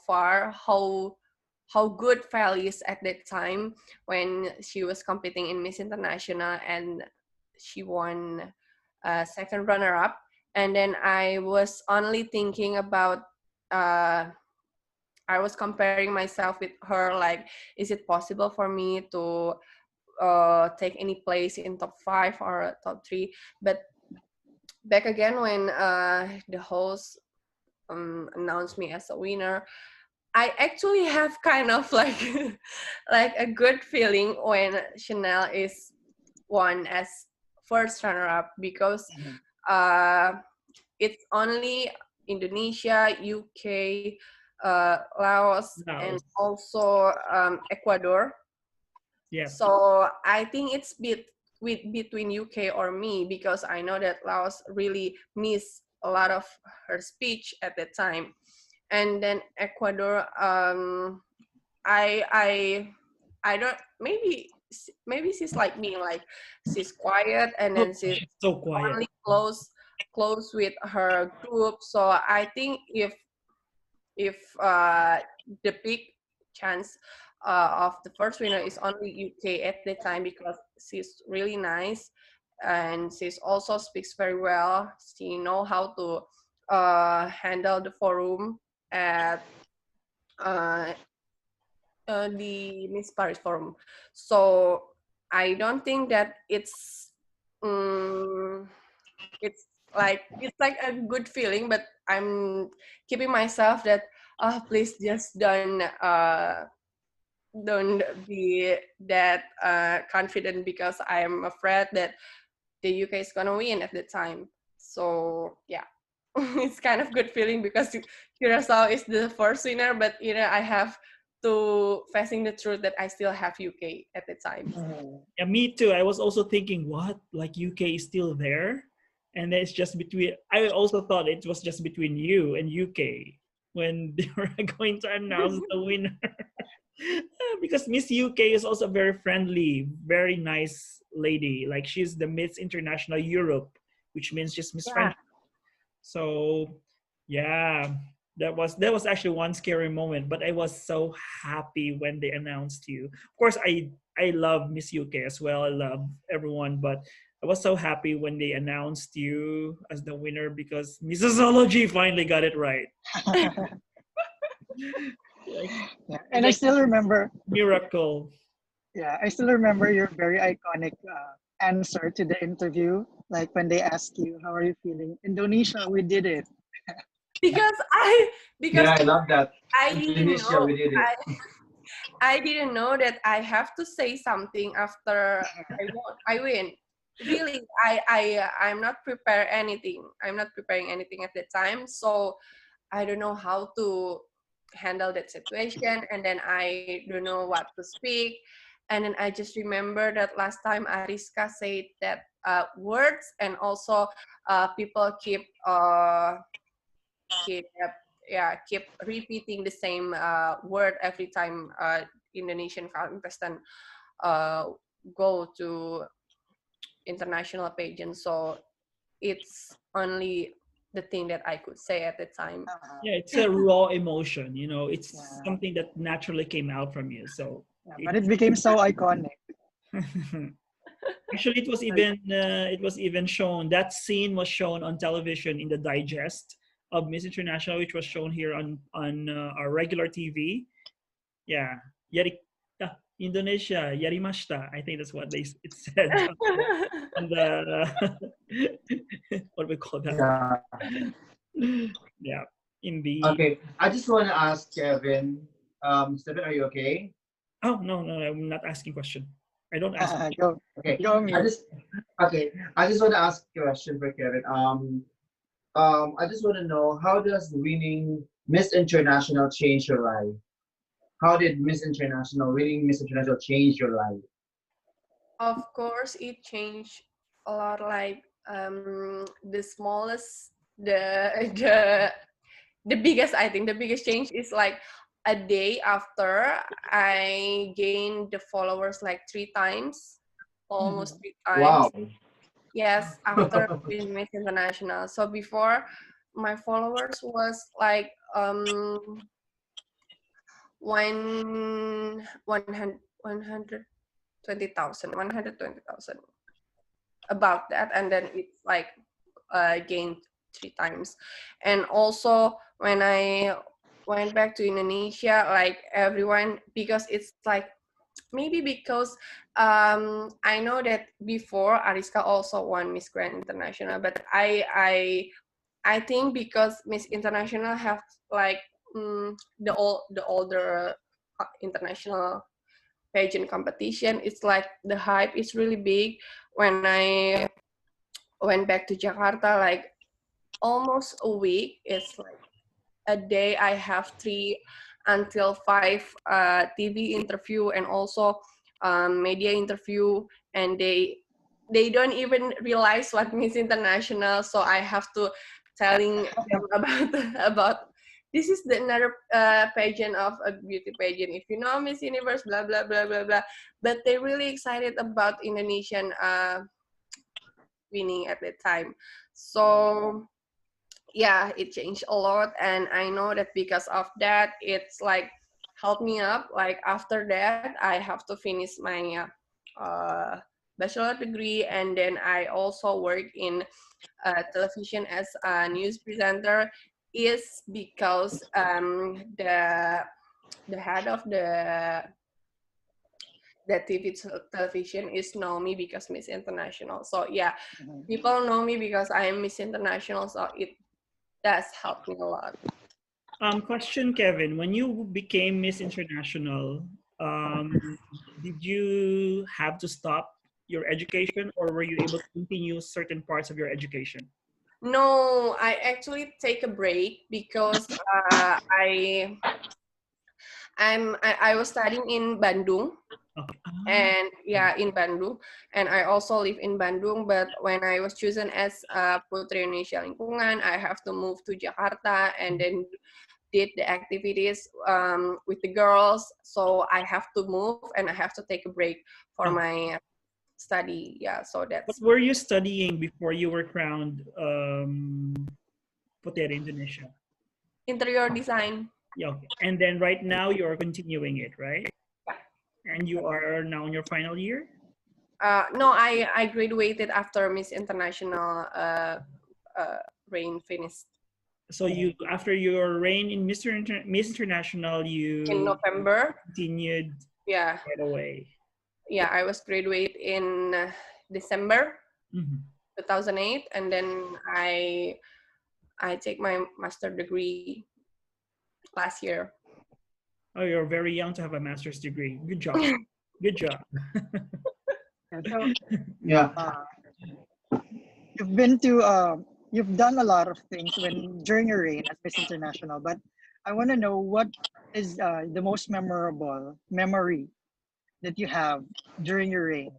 good Valley is at that time when she was competing in Miss International and she won second runner up. And then I was only thinking about I was comparing myself with her, like, is it possible for me to take any place in top 5 or top 3? But back again when the host announced me as a winner, I actually have kind of like like a good feeling when Chanel is won as first runner-up, because it's only Indonesia, UK, Laos, and also Ecuador. Yeah. So I think it's between UK or me, because I know that Laos really missed a lot of her speech at that time. And then Ecuador, I don't, maybe she's like me, like she's quiet, and then she's so quiet. only close with her group. So I think if the big chance of the first winner is only UK at the time, because she's really nice and she's also speaks very well. She know how to handle the forum at the Miss Paris forum. So I don't think that it's like a good feeling, but I'm keeping myself that please just don't be that confident, because I'm afraid that the UK is gonna win at the time. So yeah, it's kind of good feeling because Curacao is the first winner, but I have to facing the truth that I still have UK at the time. Yeah, me too. I was also thinking, what? Like UK is still there? And then it's just between, I also thought it was just between you and UK when they were going to announce the winner. Because Miss UK is also very friendly, very nice lady. Like she's the Miss International Europe, which means just Miss Friendship. So yeah, that was actually one scary moment, but I was so happy when they announced you. Of course, I love Miss UK as well. I love everyone, but I was so happy when they announced you as the winner because Missosology finally got it right. Yeah, and I still remember Miracle. Yeah, I still remember your very iconic answer to the interview, like when they asked you, "How are you feeling?" Indonesia, we did it. because Yeah, I love that. I didn't Indonesia, know we did it. I didn't know that I have to say something after I win. Really, I'm not prepared anything. I'm not preparing anything at the time, so I don't know how to handle that situation, and then I don't know what to speak. And then I just remember that last time Ariska said that words, and also people keep repeating the same word every time Indonesian contestant go to international pageant. So it's only the thing that I could say at the time. Yeah, it's a raw emotion. It's something that naturally came out from you. So, but it became so iconic. Actually, it was even shown. That scene was shown on television in the digest of Miss International, which was shown here on our regular TV. Yeah, Yari, Indonesia, Yarimashita. I think that's what it said on the what we call that. Yeah, in the. Okay, I just want to ask Kevin. Stephen, are you okay? Oh no, I'm not asking question. I don't ask. Go, Okay, go, Mir. I just want to ask a question for Kevin. I just want to know, how does winning Miss International change your life? How did winning Miss International change your life? Of course, it changed a lot. Like the smallest, the biggest. I think the biggest change is like a day after, I gained the followers like 3 times, almost 3 times. Wow. Yes, after being Miss International. So before, my followers was like one hundred 20,000, 120,000, about that, and then it's like gained 3 times. And also when I went back to Indonesia, like everyone, because it's like maybe because I know that before Ariska also won Miss Grand International, but I think because Miss International have like the older international pageant competition, it's like the hype is really big. When I went back to Jakarta, like almost a week, it's like a day I have 3 until 5 TV interview, and also media interview, and they don't even realize what Miss International, so I have to telling them about about this is the another pageant of a beauty pageant. If you know Miss Universe, blah blah blah blah blah. But they're really excited about Indonesian winning at that time. So yeah, it changed a lot, and I know that because of that, it's like helped me up. Like after that, I have to finish my bachelor degree, and then I also work in television as a news presenter. Is because the head of the television is know me because Miss International. So yeah, people know me because I am Miss International. So it does help me a lot. Question, Kevin. When you became Miss International, did you have to stop your education, or were you able to continue certain parts of your education? No, I actually take a break because I was studying in Bandung, Okay. and yeah, in Bandung, and I also live in Bandung. But when I was chosen as Puteri Indonesia Lingkungan, I have to move to Jakarta and then did the activities with the girls. So I have to move and I have to take a break for my study. Yeah, so What that's were you studying before you were crowned Puteri Indonesia? interior design. Yeah, okay. And then right now you are continuing it, right? Yeah. And you are now in your final year? No, I graduated after Miss International reign finished So you, after your reign in Miss International, in you November. continued Yeah, right away. yeah, I was graduate in December Mhm. 2008, and then I take my master degree last year. Oh, you're very young to have a master's degree. Good job. Good job. And so Yeah. you've been to you've done a lot of things when during your reign as Miss International, but I want to know what is the most memorable memory that you have during your reign.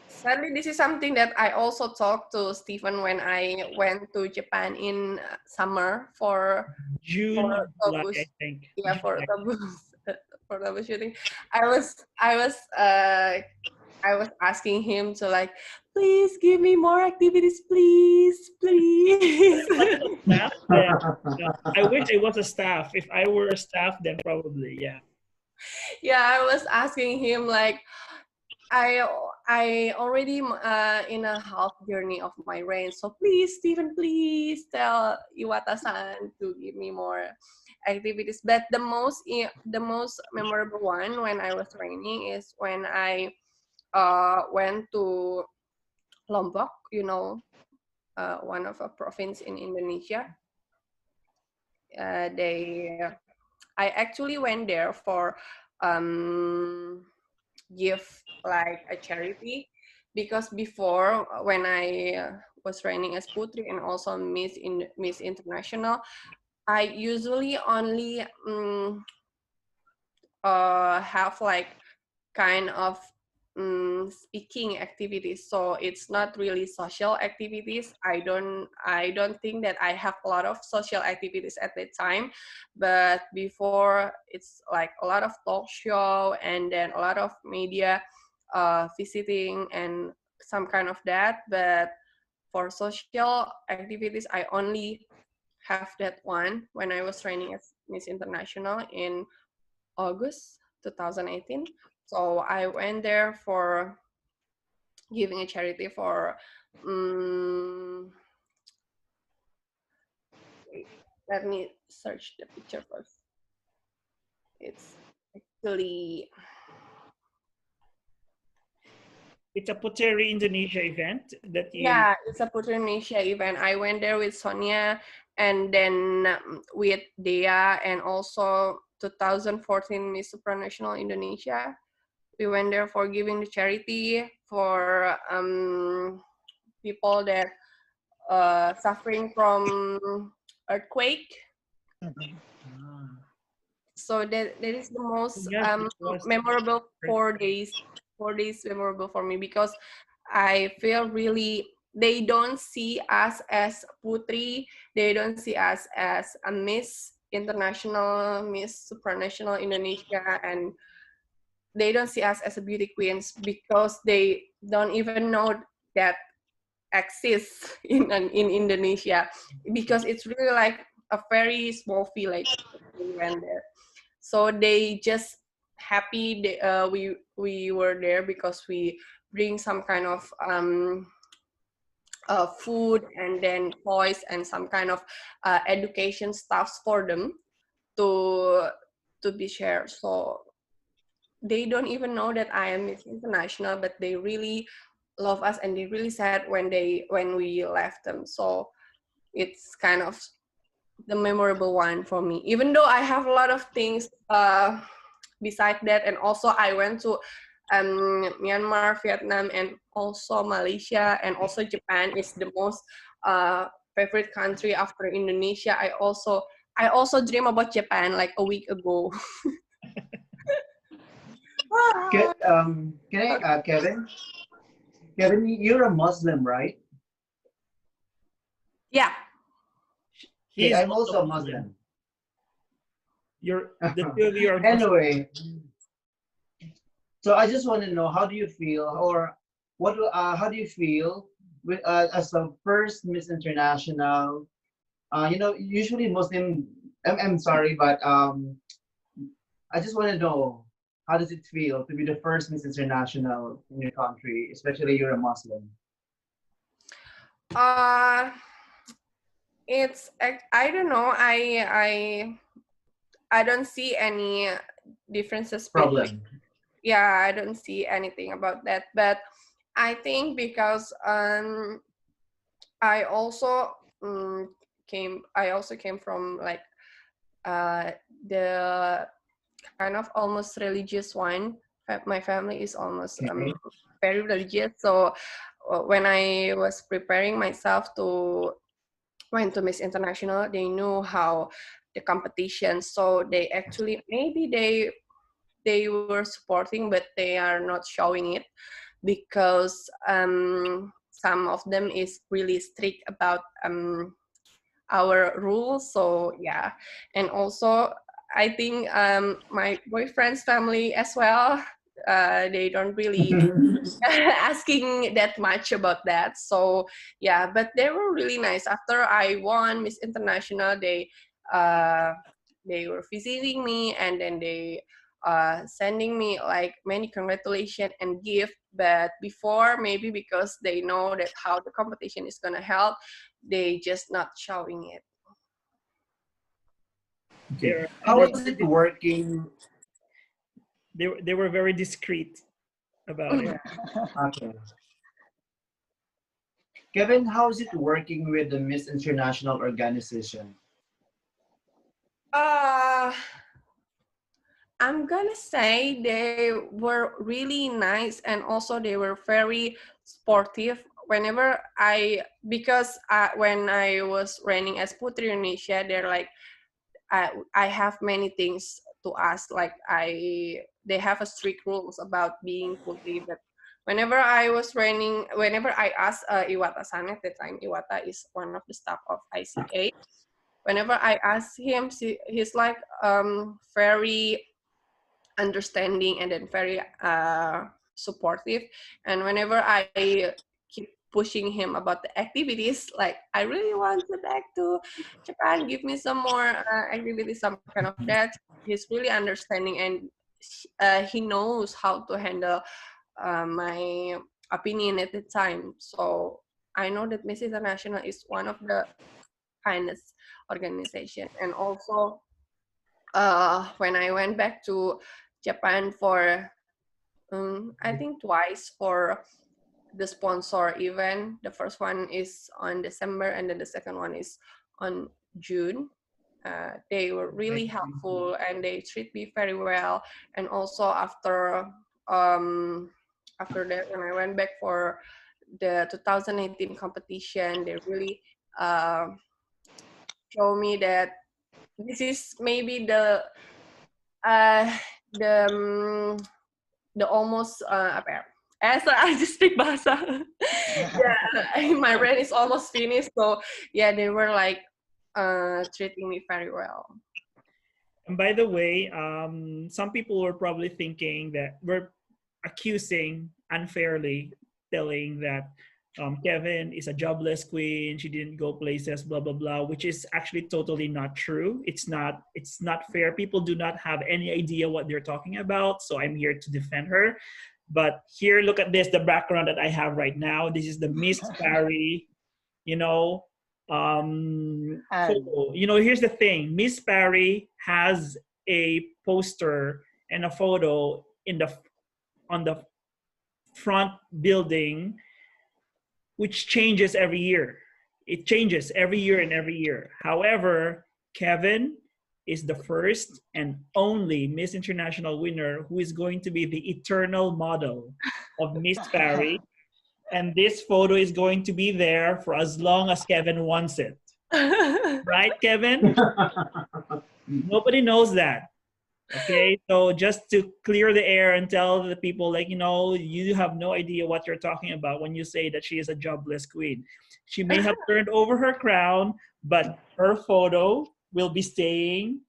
Sadly, this is something that I also talked to Stephen when I went to Japan in summer June for or July, Tobus. I think. Yeah, for July. Tobus for Tobus shooting. I was asking him to like, please give me more activities, please, please. Staff then. I wish I was a staff. If I were a staff, then probably, yeah. Yeah, I was asking him like, I already in a half journey of my reign, so please, Stephen, please tell Iwata-san to give me more activities. But the most memorable one when I was training is when I went to Lombok, one of a province in Indonesia. They I actually went there for give like a charity, because before when I was training as Putri and also Miss International, I usually only have like kind of speaking activities, so it's not really social activities. I don't think that I have a lot of social activities at that time, but before it's like a lot of talk show and then a lot of media visiting and some kind of that. But for social activities, I only have that one when I was training as Miss International in August 2018. So I went there for giving a charity for, wait, let me search the picture first. It's actually, It's a Puteri Indonesia event that you. yeah, it's a Puteri Indonesia event. I went there with Sonia and then with Dea and also 2014 Miss Supranational Indonesia. We went there for giving the charity for people that suffering from earthquake. So that is the most Yes, it was. memorable 4 days. 4 days memorable for me because I feel really they don't see us as Putri, they don't see us as a Miss International, Miss Supranational Indonesia, and they don't see us as a beauty queens because they don't even know that exists in Indonesia, because it's really like a very small village we went there. So they just happy we were there because we bring some kind of food and then toys and some kind of education stuffs for them to be shared. So they don't even know that I am Miss International, but they really love us and they really sad when we left them. So it's kind of the memorable one for me. Even though I have a lot of things beside that, and also I went to Myanmar, Vietnam, and also Malaysia, and also Japan is the most favorite country after Indonesia. I also dream about Japan like a week ago. Kevin? Kevin, you're a Muslim, right? Yeah. Okay, He's I'm also a Muslim. You're the two of you are Anyway, so I just want to know, how do you feel, or what? How do you feel with as the first Miss International? Usually Muslim. I'm sorry, but I just want to know, how does it feel to be the first Miss International in your country, especially you're a Muslim? Uh, it's I don't know. I don't see any differences between. Problem. Yeah, I don't see anything about that. But I think because I also came from like the kind of almost religious one. My family is almost Okay. very religious. So when I was preparing myself to went to Miss International, they knew how the competition. So they actually maybe they were supporting, but they are not showing it because some of them is really strict about our rules. So yeah, and also I think my boyfriend's family as well. They don't really asking that much about that. So yeah, but they were really nice. After I won Miss International, uh, they were visiting me and then they sending me like many congratulations and gift. But before, maybe because they know that how the competition is gonna help, they just not showing it. Okay. How is it working? they were very discreet about it. Okay. Kevin, how is it working with the Miss International organization? Uh, I'm gonna say they were really nice and also they were very sportive. Whenever because when I was running as Putri Indonesia, they're like, I have many things to us. Like they have a strict rules about being putri, but whenever I asked Iwata-san at the time, Iwata is one of the staff of ICA. Whenever I asked him, he's like very understanding and then very supportive. And whenever I keep pushing him about the activities, like I really want to back to Japan, give me some more activities, some kind of that. He's really understanding, and he knows how to handle my opinion at the time. So I know that Miss International is one of the kindest organization. And also when I went back to Japan for I think twice for the sponsor event. The first one is on December, and then the second one is on June. They were really helpful and they treat me very well. And also after that, when I went back for the 2018 competition, they really show me that this is maybe the the almost apa ya? I just speak bahasa. Yeah, my brain is almost finished. So yeah, they were like treating me very well. And by the way, some people were probably thinking that we're accusing unfairly, telling that Kevin is a jobless queen. She didn't go places, blah blah blah, which is actually totally not true. It's not fair. People do not have any idea what they're talking about. So I'm here to defend her. But here, look at this, the background that I have right now. This is the Miss Parry, photo. Here's the thing. Miss Parry has a poster and a photo on the front building, which changes every year. It changes every year and every year. However, Kevin is the first and only Miss International winner who is going to be the eternal model of Miss Parry. And this photo is going to be there for as long as Kevin wants it. Right, Kevin? Nobody knows that. Okay, so just to clear the air and tell the people, like, you have no idea what you're talking about when you say that she is a jobless queen. She may have turned over her crown, but her photo will be staying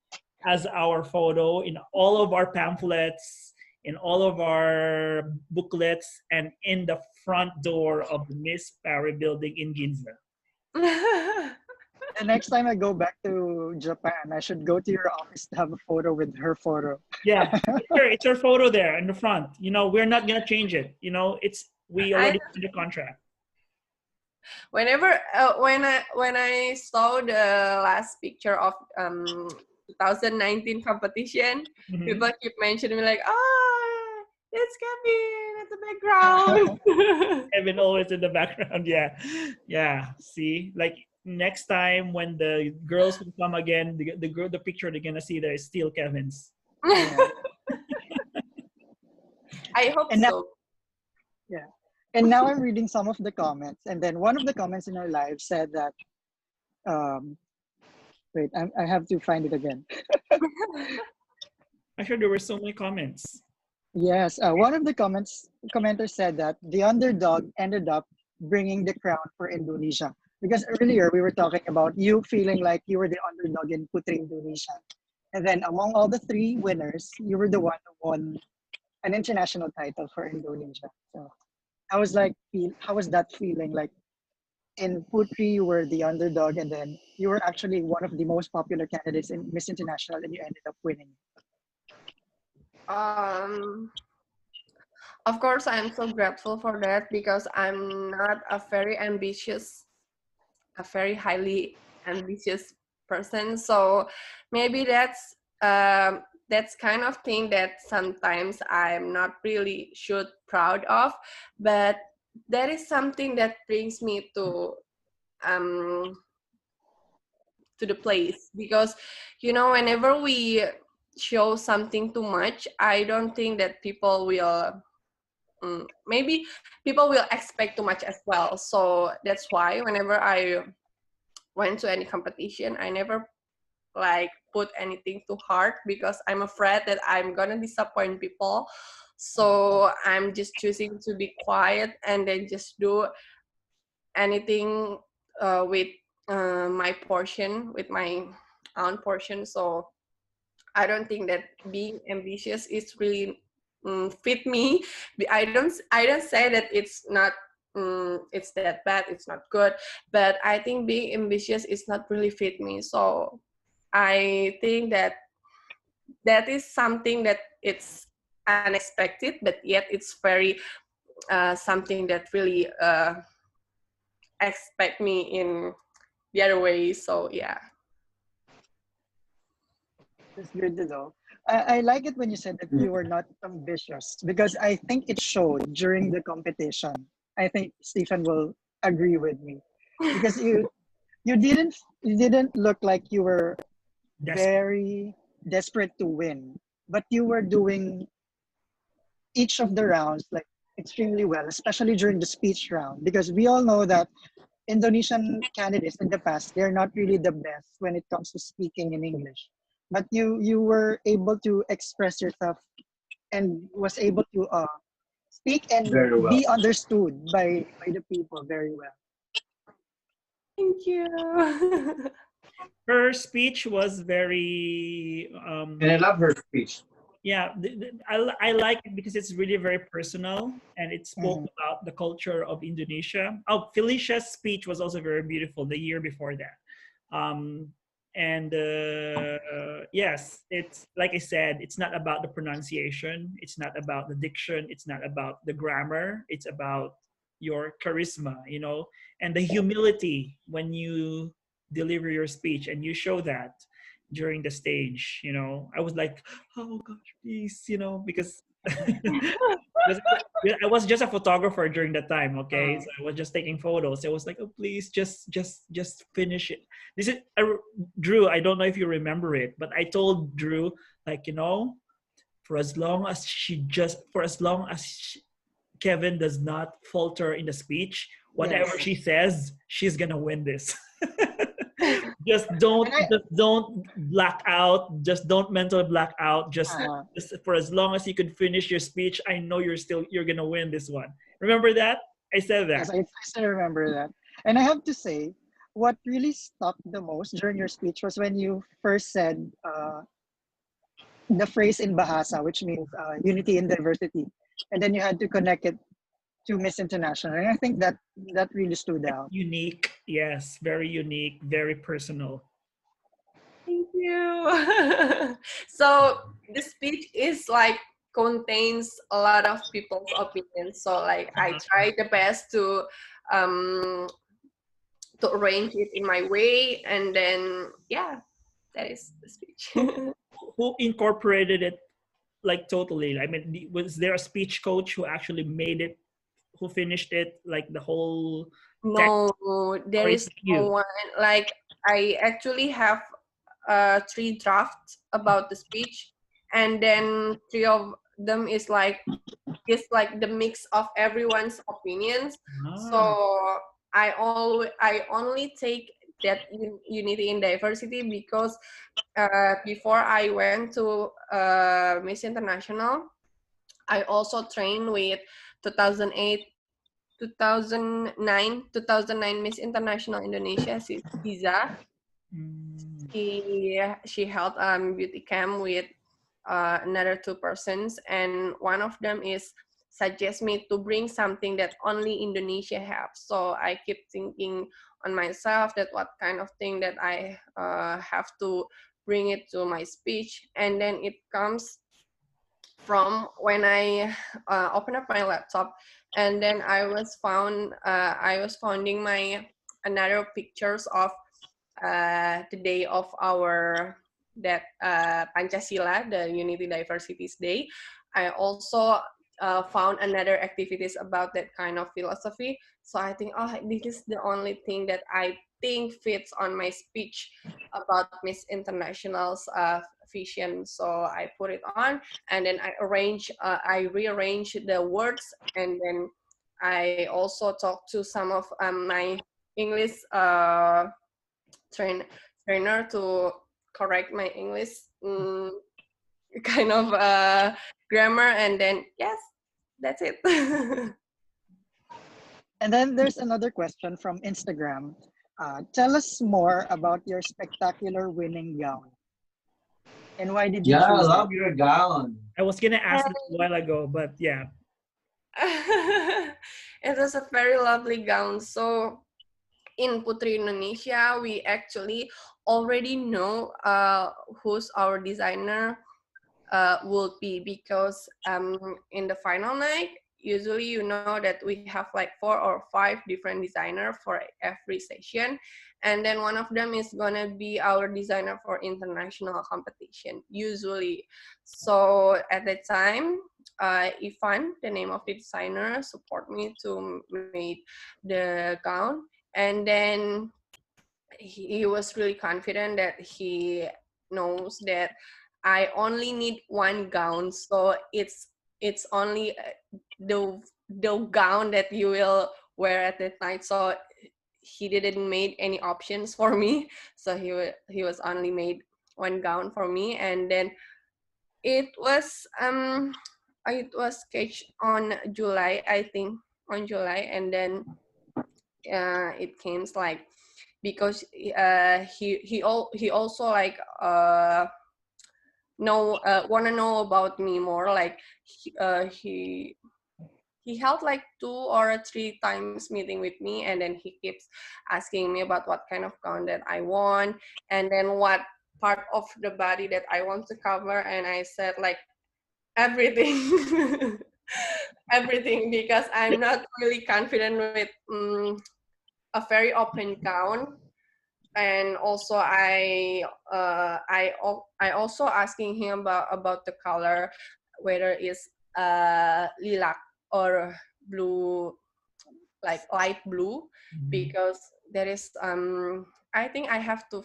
as our photo in all of our pamphlets, in all of our booklets, and in the front door of the Miss Parry building in Ginza. The next time I go back to Japan, I should go to your office to have a photo with her photo. Yeah, it's her photo there in the front. We're not gonna change it. We already signed the contract. Whenever when I saw the last picture of 2019 competition, people keep mentioning me like, it's Kevin at the background. Kevin always in the background. Yeah. See, like next time when the girls will come again, the picture they're gonna see there is still Kevin's. I hope and so. Now, yeah. And now I'm reading some of the comments, and then one of the comments in our live said that, wait, I have to find it again. I'm sure there were so many comments. Yes, one of the commenters said that the underdog ended up bringing the crown for Indonesia. Because earlier we were talking about you feeling like you were the underdog in Puteri Indonesia. And then among all the three winners, you were the one who won an international title for Indonesia. So how was that feeling? Like in Putri, you were the underdog, and then you were actually one of the most popular candidates in Miss International, and you ended up winning. Of course, I'm so grateful for that because I'm not a very highly ambitious person. So maybe that's kind of thing that sometimes I'm not really proud of, but that is something that brings me to the place, because whenever we show something too much, I don't think that people will maybe people will expect too much as well. So that's why whenever I went to any competition, I never like put anything too hard because I'm afraid that I'm gonna disappoint people. So I'm just choosing to be quiet and then just do anything with my portion, with my own portion. So I don't think that being ambitious is really fit me. I don't say that it's not it's that bad. It's not good, but I think being ambitious is not really fit me. So I think that that is something that it's unexpected, but yet it's very something that really expect me in the other way. So yeah. That's good to know. I like it when you said that you were not ambitious because I think it showed during the competition. I think Stephen will agree with me because you didn't look like you were That's very desperate to win, but you were doing each of the rounds like extremely well, especially during the speech round because we all know that Indonesian candidates in the past, they're not really the best when it comes to speaking in English. But you were able to express yourself and was able to speak and Very well. be understood by the people very well. Thank you. her speech was very And I love her speech. yeah, I like it because it's really very personal and it spoke Mhm. about the culture of Indonesia. Oh, Felicia's speech was also very beautiful the year before that. Um, and yes, it's like I said, it's not about the pronunciation, it's not about the diction, it's not about the grammar, it's about your charisma, you know, and the humility when you deliver your speech and you show that during the stage, you know. I was like, oh gosh, please, you know, because because I was just a photographer during that time. Okay, Uh, so I was just taking photos. I was like, oh please, just finish it. This is Drew. I don't know if you remember it, but I told Drew, like, you know, for as long as Kevin does not falter in the speech, whatever yes. she says, she's gonna win this. And I just don't black out. Just don't mentally black out. uh, Just for as long as you can finish your speech, I know you're gonna win this one. Remember that? I said yes, that. I still remember that. And I have to say, what really stuck the most during your speech was when you first said the phrase in Bahasa, which means unity in diversity, and then you had to connect it to Miss International, and I think that really stood It's out. unique. Yes, very unique, very personal. Thank you. So the speech is like contains a lot of people's opinions. So like I try the best um to arrange it in my way, and then yeah, that is the speech. Who who incorporated it like totally? I mean, was there a speech coach who actually made it, who finished it, like the whole text, No, there or is is it no you? one. Like I actually have three drafts about the speech, and then three of them is like the mix of everyone's opinions. So Ah. I only take that unity in diversity because before I went to Miss International, I also trained with 2008, 2009 Miss International Indonesia, Siza. Mm. She held beauty camp with another two persons, and one of them is suggest me to bring something that only Indonesia have. So I keep thinking on myself that what kind of thing that I have to bring it to my speech, and then it comes from when I open up my laptop, and then I was finding my another pictures of the day of our that Pancasila, the Unity Diversities Day. I also found another activities about that kind of philosophy. So I think, oh, this is the only thing that I think fits on my speech about Miss International's vision. So I put it on, and then I rearrange the words, and then I also talk to some of my English train, trainer to correct my English kind of grammar, and then yes, that's it. And then there's another question from Instagram. Tell us more about your spectacular winning gown. And why did you Yeah, I choose it? love your gown. I was gonna ask this a while ago, but yeah. It was a very lovely gown. So in Puteri Indonesia, we actually already know who's our designer will be, because in the final night, usually you know that we have like 4 or 5 different designers for every session, and then one of them is gonna be our designer for international competition usually. So at that time, Ivan, the name of the designer, support me to make the gown, and then he was really confident that he knows that I only need one gown, so it's only the gown that you will wear at that night. So he didn't make any options for me, so he was only made one gown for me, and then it was sketched on July, I think, on July, and then it came like, because he also like want to know about me more, like he held like 2 or 3 times meeting with me, and then he keeps asking me about what kind of gown that I want, and then what part of the body that I want to cover, and I said like everything. Everything, because I'm not really confident with a very open gown. And also I also asking him about the color, whether it's lilac or blue, like light blue, because there is I think I have to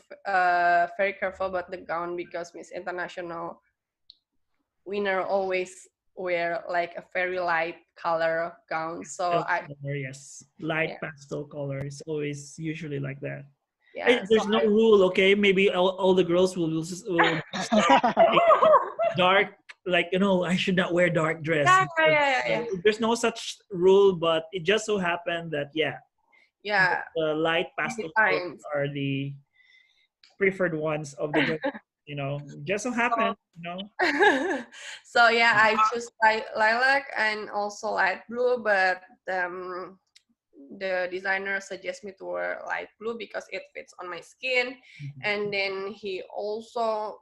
very careful about the gown, because Miss International winner always wear like a very light color gown. So Yes, light yeah. pastel colors always usually like that. Yeah, There's no rule, okay? Maybe all the girls will start dark, like, I should not wear dark dress. Yeah. There's no such rule, but it just so happened that Yeah. the light pastel colors are the preferred ones of the girls. Just so happened, So yeah, I choose lilac and also light blue, but the designer suggests me to wear light blue because it fits on my skin. And then he also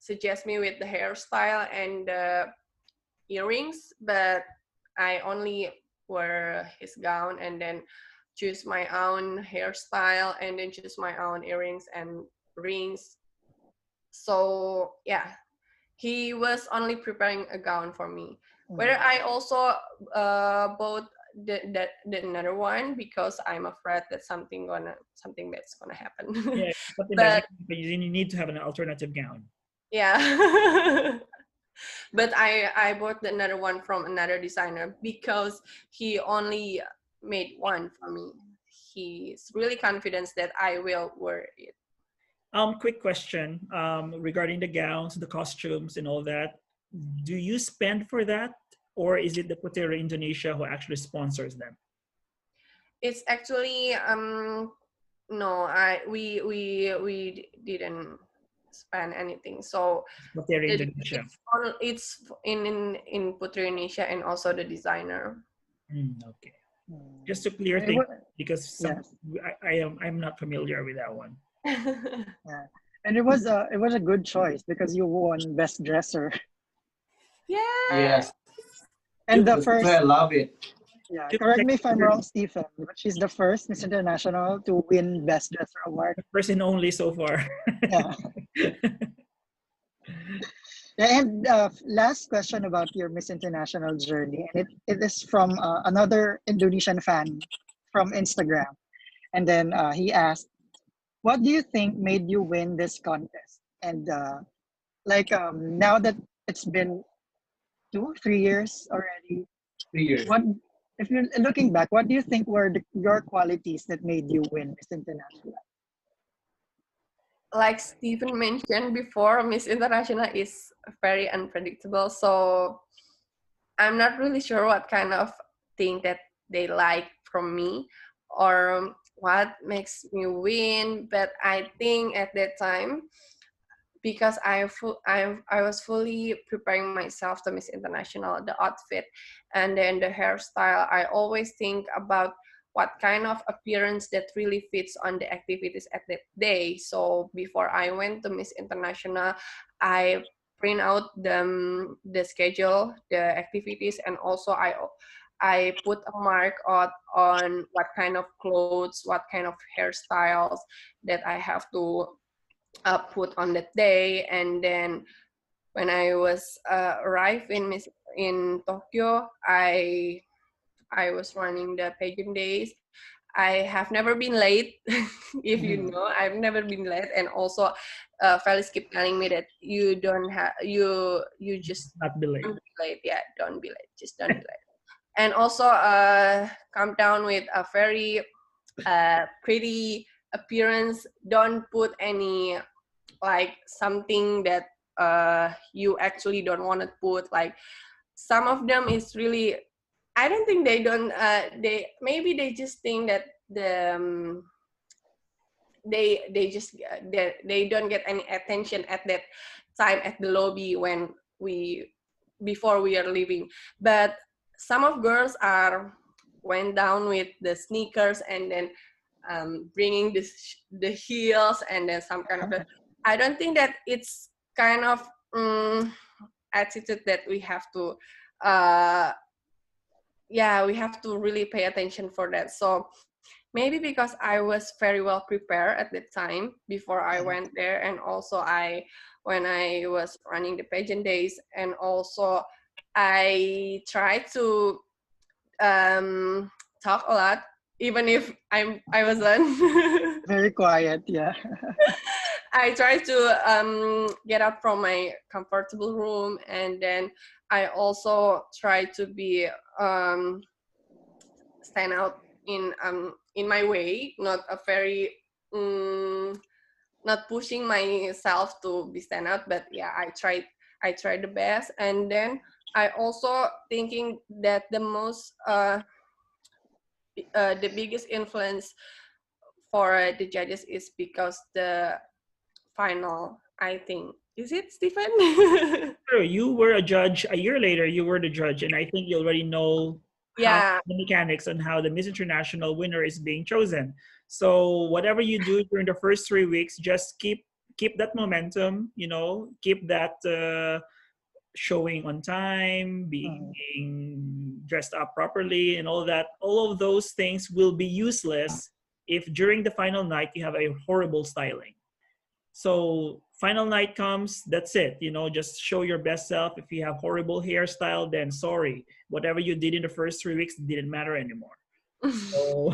suggests me with the hairstyle and the earrings, but I only wear his gown and then choose my own hairstyle and then choose my own earrings and rings. So yeah, he was only preparing a gown for me. Whether I also bought the another one, because I'm afraid that something that's gonna happen. Yeah, but you need to have an alternative gown. Yeah. But I bought another one from another designer because he only made one for me. He's really confident that I will wear it. Quick question regarding the gowns, the costumes, and all that. Do you spend for that, or is it the Puteri Indonesia who actually sponsors them? It's actually no, we didn't spend anything. So Puteri Indonesia. It's in Puteri Indonesia and also the designer. Okay. Just to clear things, because I'm not familiar with that one. Yeah, and it was a good choice because you won best dresser. Yeah. Yes. And the first. I love it. Yeah, correct me if I'm wrong, Stephen, but she's the first Miss International to win Best Dresser award. First and only so far. Yeah. And last question about your Miss International journey, and it is from another Indonesian fan from Instagram, and then he asked, "What do you think made you win this contest?" And now that it's been 2-3 years already, 3 years. If you're looking back, what do you think were your qualities that made you win Miss International? like Stephen mentioned before, Miss International is very unpredictable. So I'm not really sure what kind of thing that they like from me or what makes me win. But I think at that time, because I was fully preparing myself to Miss International, the outfit and then the hairstyle. I always think about what kind of appearance that really fits on the activities at that day. So before I went to Miss International, I print out the schedule, the activities, and also I put a mark on what kind of clothes, what kind of hairstyles that I have to put on that day. And then when I was arrived in Tokyo, I was running the pageant days. I have never been late. If you know, I've never been late. And also, Felix keep telling me that you don't have you just Not be late. don't be late. Yeah, don't be late. Just don't be late. And also, come down with a very pretty appearance. Don't put any like something that you actually don't want to put. Like some of them is really, I don't think they don't they maybe they just think that they just they don't get any attention at that time at the lobby when we before we are leaving. But some of girls are went down with the sneakers and then bringing the heels and then some kind of I don't think that it's kind of attitude that we have to we have to really pay attention for that. So maybe because I was very well prepared at the time before I went there, and also when I was running the pageant days, and also I tried to talk a lot, even if I wasn't. Very quiet, yeah. I try to get out from my comfortable room, and then I also try to be stand out in my way, not a very not pushing myself to be stand out, but yeah, I tried the best. And then I also thinking that the most the biggest influence for the judges is because the final, I think. Is it, Stephen? Sure, you were a judge a year later. You were the judge, and I think you already know how Yeah. the mechanics on how the Miss International winner is being chosen. So whatever you do during the first 3 weeks, just keep that momentum. You know, keep that showing on time, being dressed up properly, and all that. All of those things will be useless if during the final night you have a horrible styling. So final night comes, that's it. You know, just show your best self. If you have horrible hairstyle, then sorry. Whatever you did in the first 3 weeks didn't matter anymore. So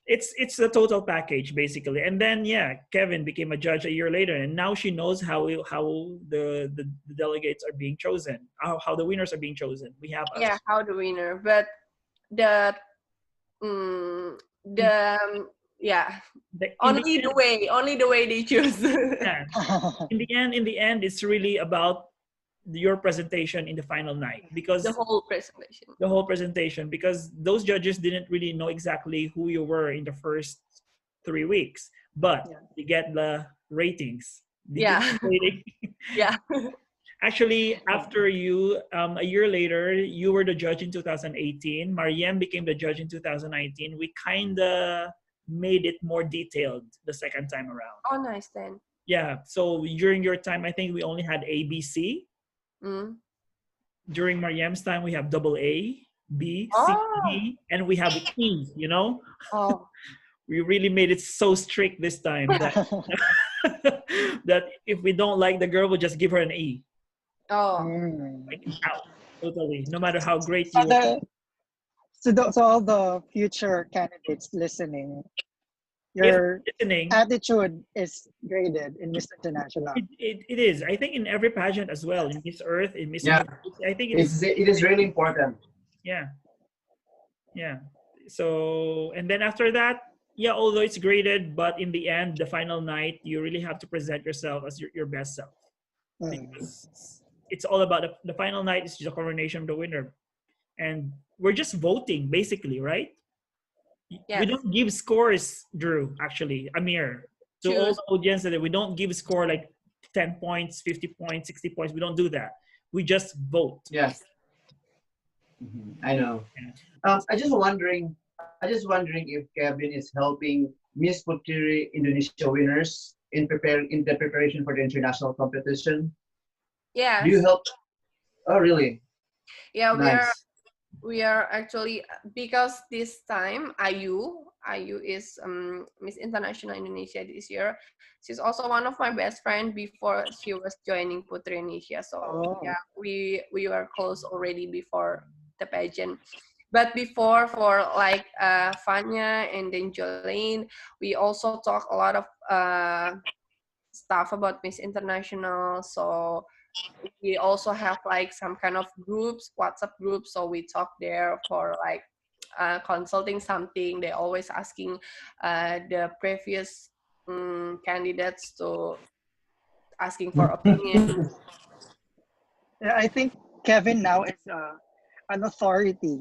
it's the total package basically. And then yeah, Kevin became a judge a year later, and now she knows how the delegates are being chosen, how the winners are being chosen. We have us. Yeah, how the winner, but the yeah, only the way they choose. Yeah. In the end, it's really about your presentation in the final night, because the whole presentation. Because those judges didn't really know exactly who you were in the first 3 weeks, but you get the ratings. Yeah. Actually, after you, a year later, you were the judge in 2018. Mariem became the judge in 2019. We kind of made it more detailed the second time around. Oh, nice then. Yeah. So during your time, I think we only had A, B, C. During Mariem's time, we have double A, B, C, D, and we have E, you know? Oh. We really made it so strict this time that, that if we don't like the girl, we'll just give her an E. Oh. Like, out, totally. No matter how great you are. So all the future candidates listening, your attitude is graded in Miss International. It is. I think in every pageant as well, in Miss Earth, in Miss Yeah. I think it is really important. Yeah. Yeah. So, and then after that, yeah, although it's graded, but in the end, the final night, you really have to present yourself as your best self, because it's all about the final night is just a coronation of the winner, and we're just voting basically, right? We Yes. don't give scores, Drew. Actually, Amir, to all Choose. the audience, that we don't give score like 10 points, 50 points, 60 points. We don't do that. We just vote. Yes. I know. Yeah. I just wondering if Kevin is helping Miss Puteri Indonesia winners in the preparation for the international competition. Yes. Do you help? Oh, really? Yeah, Nice. we are actually, because this time Ayu is Miss International Indonesia this year. She's also one of my best friend before she was joining Putri Indonesia. So Oh. yeah, we were close already before the pageant. But before, for like Fanya and then Jolene, we also talk a lot of stuff about Miss International. So we also have like some kind of groups, WhatsApp groups. So we talk there for like consulting something. They're always asking the previous candidates to asking for opinion. Yeah, I think Kevin now is an authority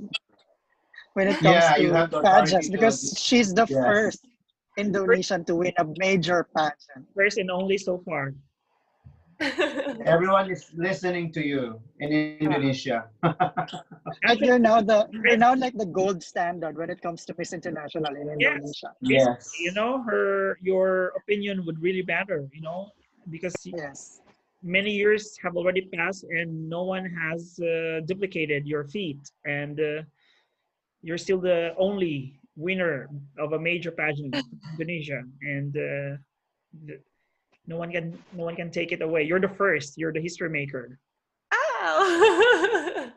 when it comes Yeah, you to have the pageants authority to. because she's the Yes. first Indonesian to win a major pageant. First and only so far. Everyone is listening to you in Indonesia. Like Actually, you're now like the gold standard when it comes to Miss International in yes. Indonesia. Basically, Yes. your opinion would really matter, because Yes. many years have already passed and no one has duplicated your feat, and you're still the only winner of a major pageant in Indonesia, and no one can take it away. You're the first. You're the history maker. Ow.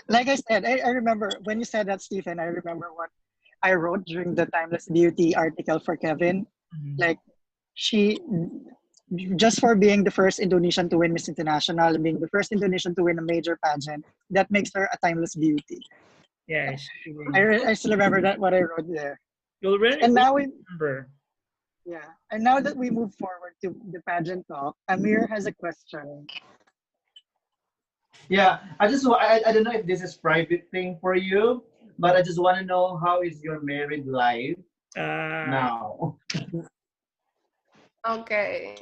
Like I said, I remember when you said that, Stephen, I remember what I wrote during the Timeless Beauty article for Kevin. Mhm. Like she, just for being the first Indonesian to win Miss International, being the first Indonesian to win a major pageant, that makes her a timeless beauty. Yeah, I still remember that what I wrote there. you'll really, And now really we remember. yeah, and now that we move forward to the pageant talk, Amir has a question. Yeah. I don't know if this is private thing for you, but I just want to know how is your married life Uh, now? Okay.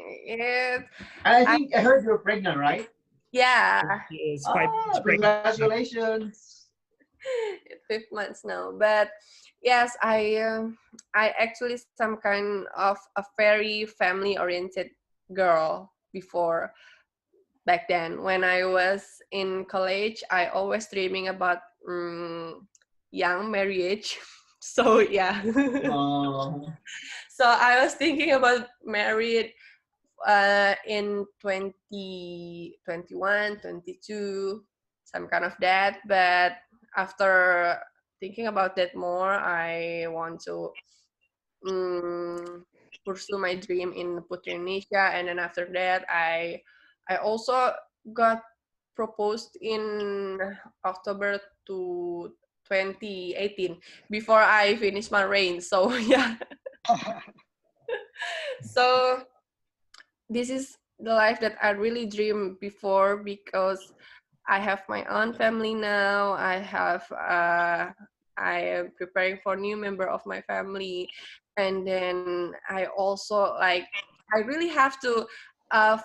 I I, think I heard you're pregnant, right? yeah, she is 5 months Ah, pregnant. congratulations. 5 months now. But yes, I actually some kind of a very family oriented girl before. Back then when I was in college, I always dreaming about young marriage. So yeah. Oh, So I was thinking about married in 2021, 22, some kind of that. But after thinking about that more, I want to pursue my dream in Putri Indonesia. And then after that, I also got proposed in October to 2018 before I finished my reign. So yeah. So this is the life that I really dreamed before, because I have my own family now. I am preparing for new member of my family, and then I also like I really have to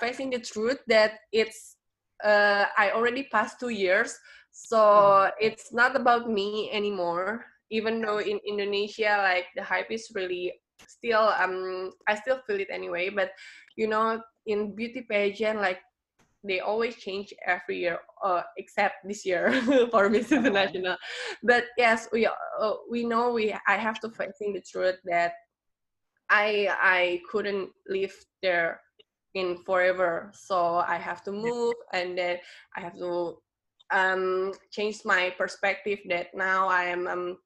facing the truth that it's I already passed 2 years, so it's not about me anymore. Even though in Indonesia, like the hype is really still I still feel it anyway, but in beauty pageant, like they always change every year, except this year for Miss International. But yes, we know I have to facing the truth that I couldn't live there in forever, so I have to move, and then I have to change my perspective that now I am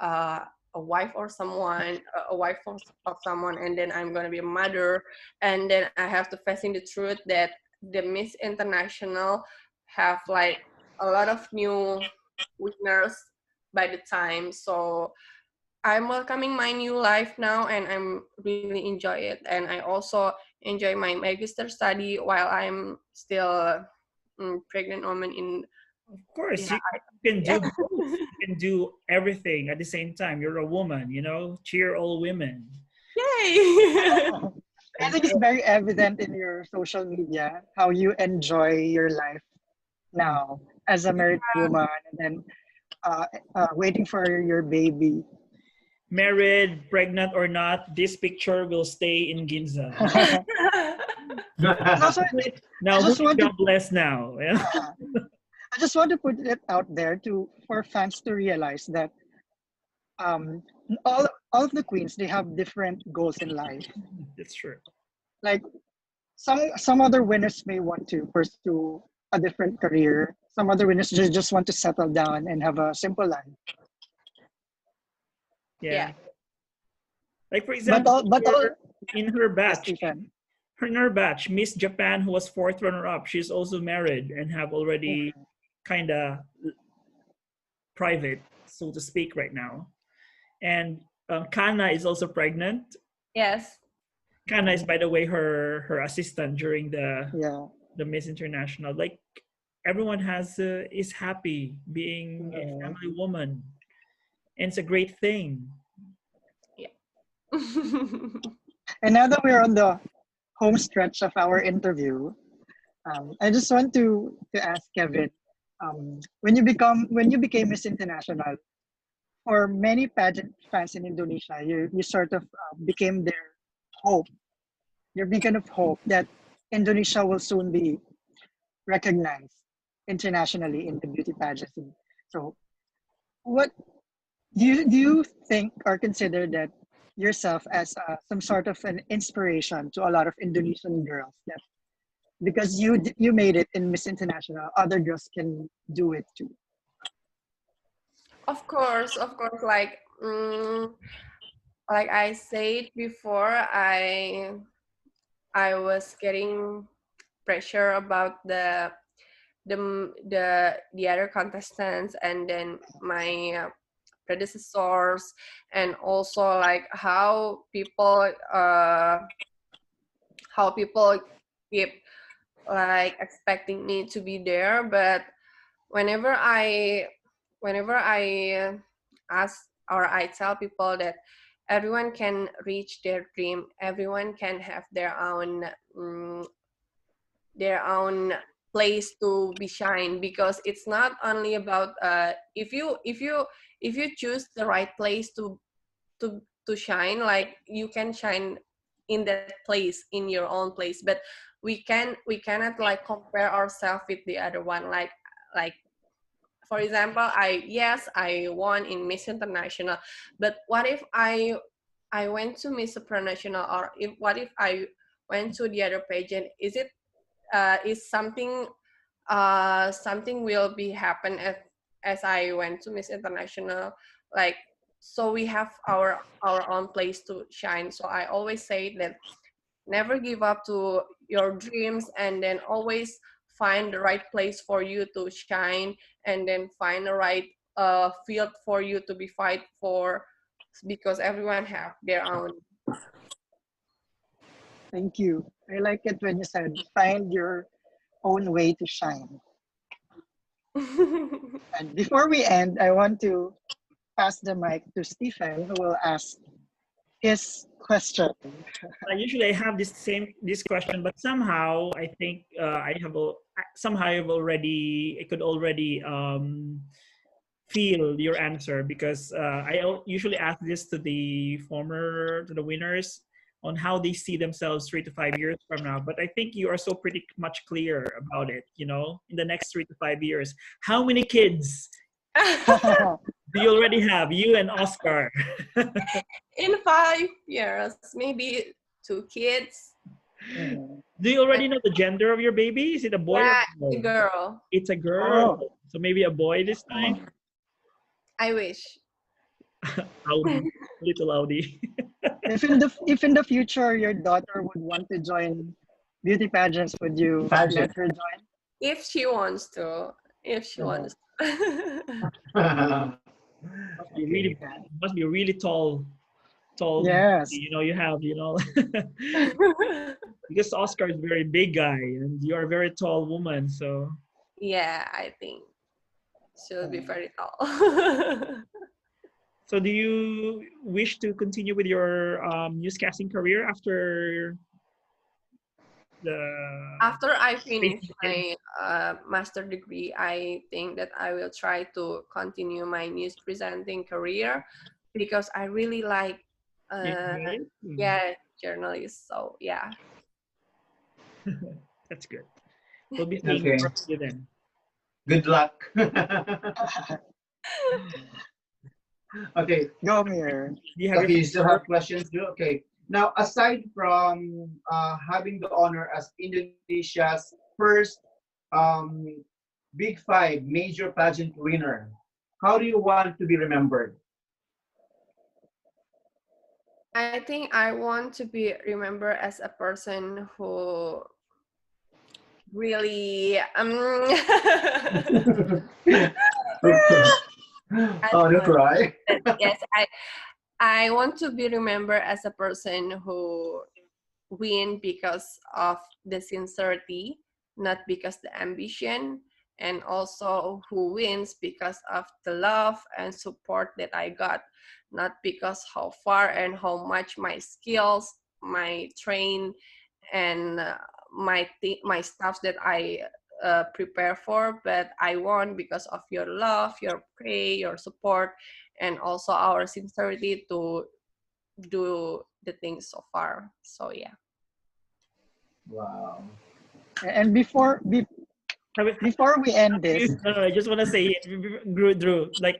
uh, a wife or someone, a wife of someone, and then I'm gonna be a mother, and then I have to facing the truth that the Miss International have like a lot of new winners by the time. So I'm welcoming my new life now, and I'm really enjoy it. And I also enjoy my magister study while I'm still pregnant woman in. Of course, Yeah. you can Yeah. do both. You can do everything at the same time. You're a woman, you know. Cheer all women. Yay. I think it's very evident in your social media how you enjoy your life now as a married woman, and then waiting for your baby. Married, pregnant or not, this picture will stay in Ginza. And also, Now, who just is want to jobless now? Yeah. I just want to put it out there to for fans to realize that um, all of the queens, they have different goals in life. That's true. Like some other winners may want to pursue a different career. Some other winners just want to settle down and have a simple life. Yeah. Yeah. Like for example, But all in her yes, batch, Stephen. in her batch, Miss Japan, who was fourth runner-up, she's also married and have already kind of private, so to speak, right now. And Kana is also pregnant. Yes. Kana is, by the way, her assistant during Yeah. the Miss International. Like everyone has is happy being a family woman, and it's a great thing. Yeah. And now that we're on the home stretch of our interview, I just want to ask Kevin, when you became Miss International, for many pageant fans in Indonesia, you sort of became their hope, your beacon of hope that Indonesia will soon be recognized internationally in the beauty pageant scene. So, what do you think or consider that yourself as some sort of an inspiration to a lot of Indonesian girls that because you made it in Miss International, other girls can do it too. Of course, of course. Like I said before, I was getting pressure about the other contestants, and then my predecessors, and also like how people keep like expecting me to be there. But whenever I ask or I tell people that everyone can reach their dream, everyone can have mm, their own place to be shine, because it's not only about if you choose the right place to shine, like you can shine in that place, in your own place. But we cannot like compare ourselves with the other one. Like for example, I won in Miss International, but what if I went to Miss Supranational, or what if I went to the other pageant? Is something will be happen as I went to Miss International, like, so we have our own place to shine. So I always say that never give up to your dreams, and then always find the right place for you to shine, and then find the right field for you to be fight for, because everyone have their own. Thank you. I like it when you said find your own way to shine. And before we end, I want to pass the mic to Stephen, who will ask his question. Usually I have this question, but somehow I think I could already feel your answer, because usually ask this to the winners on how they see themselves 3 to 5 years from now. But I think you are so pretty much clear about it. You know, in the next 3 to 5 years, how many kids do you already have, you and Oscar? In 5 years, maybe 2 kids. Do you already know the gender of your baby? Is it a boy or Yeah, a a girl? girl. It's a girl. Oh. So maybe a boy this time. I wish. Audi, little Audi. If in the future your daughter would want to join beauty pageants, would you let her join? If she wants to. If she Uh, wants to. Must be Okay. really tall. Yes. You have because Oscar is a very big guy and you are a very tall woman. So Yeah, I think she'll be very tall. so do you wish to continue with your newscasting career after the After I finish basically? my master degree, I think that I will try to continue my news presenting career because I really like, uh, yeah, journalists. So yeah. That's good. We'll be seeing Okay. more of you then. Good luck. Okay. Go, Mir. Do you have your Okay, you still favorite? have questions, too? Okay. Now, aside from having the honor as Indonesia's first um, Big Five major pageant winner, how do you want to be remembered? I think I want to be remembered as a person who really Okay. I Oh, don't don't know. cry. But yes, I want to be remembered as a person who win because of the sincerity, not because the ambition, and also who wins because of the love and support that I got, not because how far and how much my skills, my train, and my stuff that I prepare for, but I won because of your love, your pray, your support, and also our sincerity to do the things so far. So yeah. Wow. And before we end this, I just want to say, Drew, like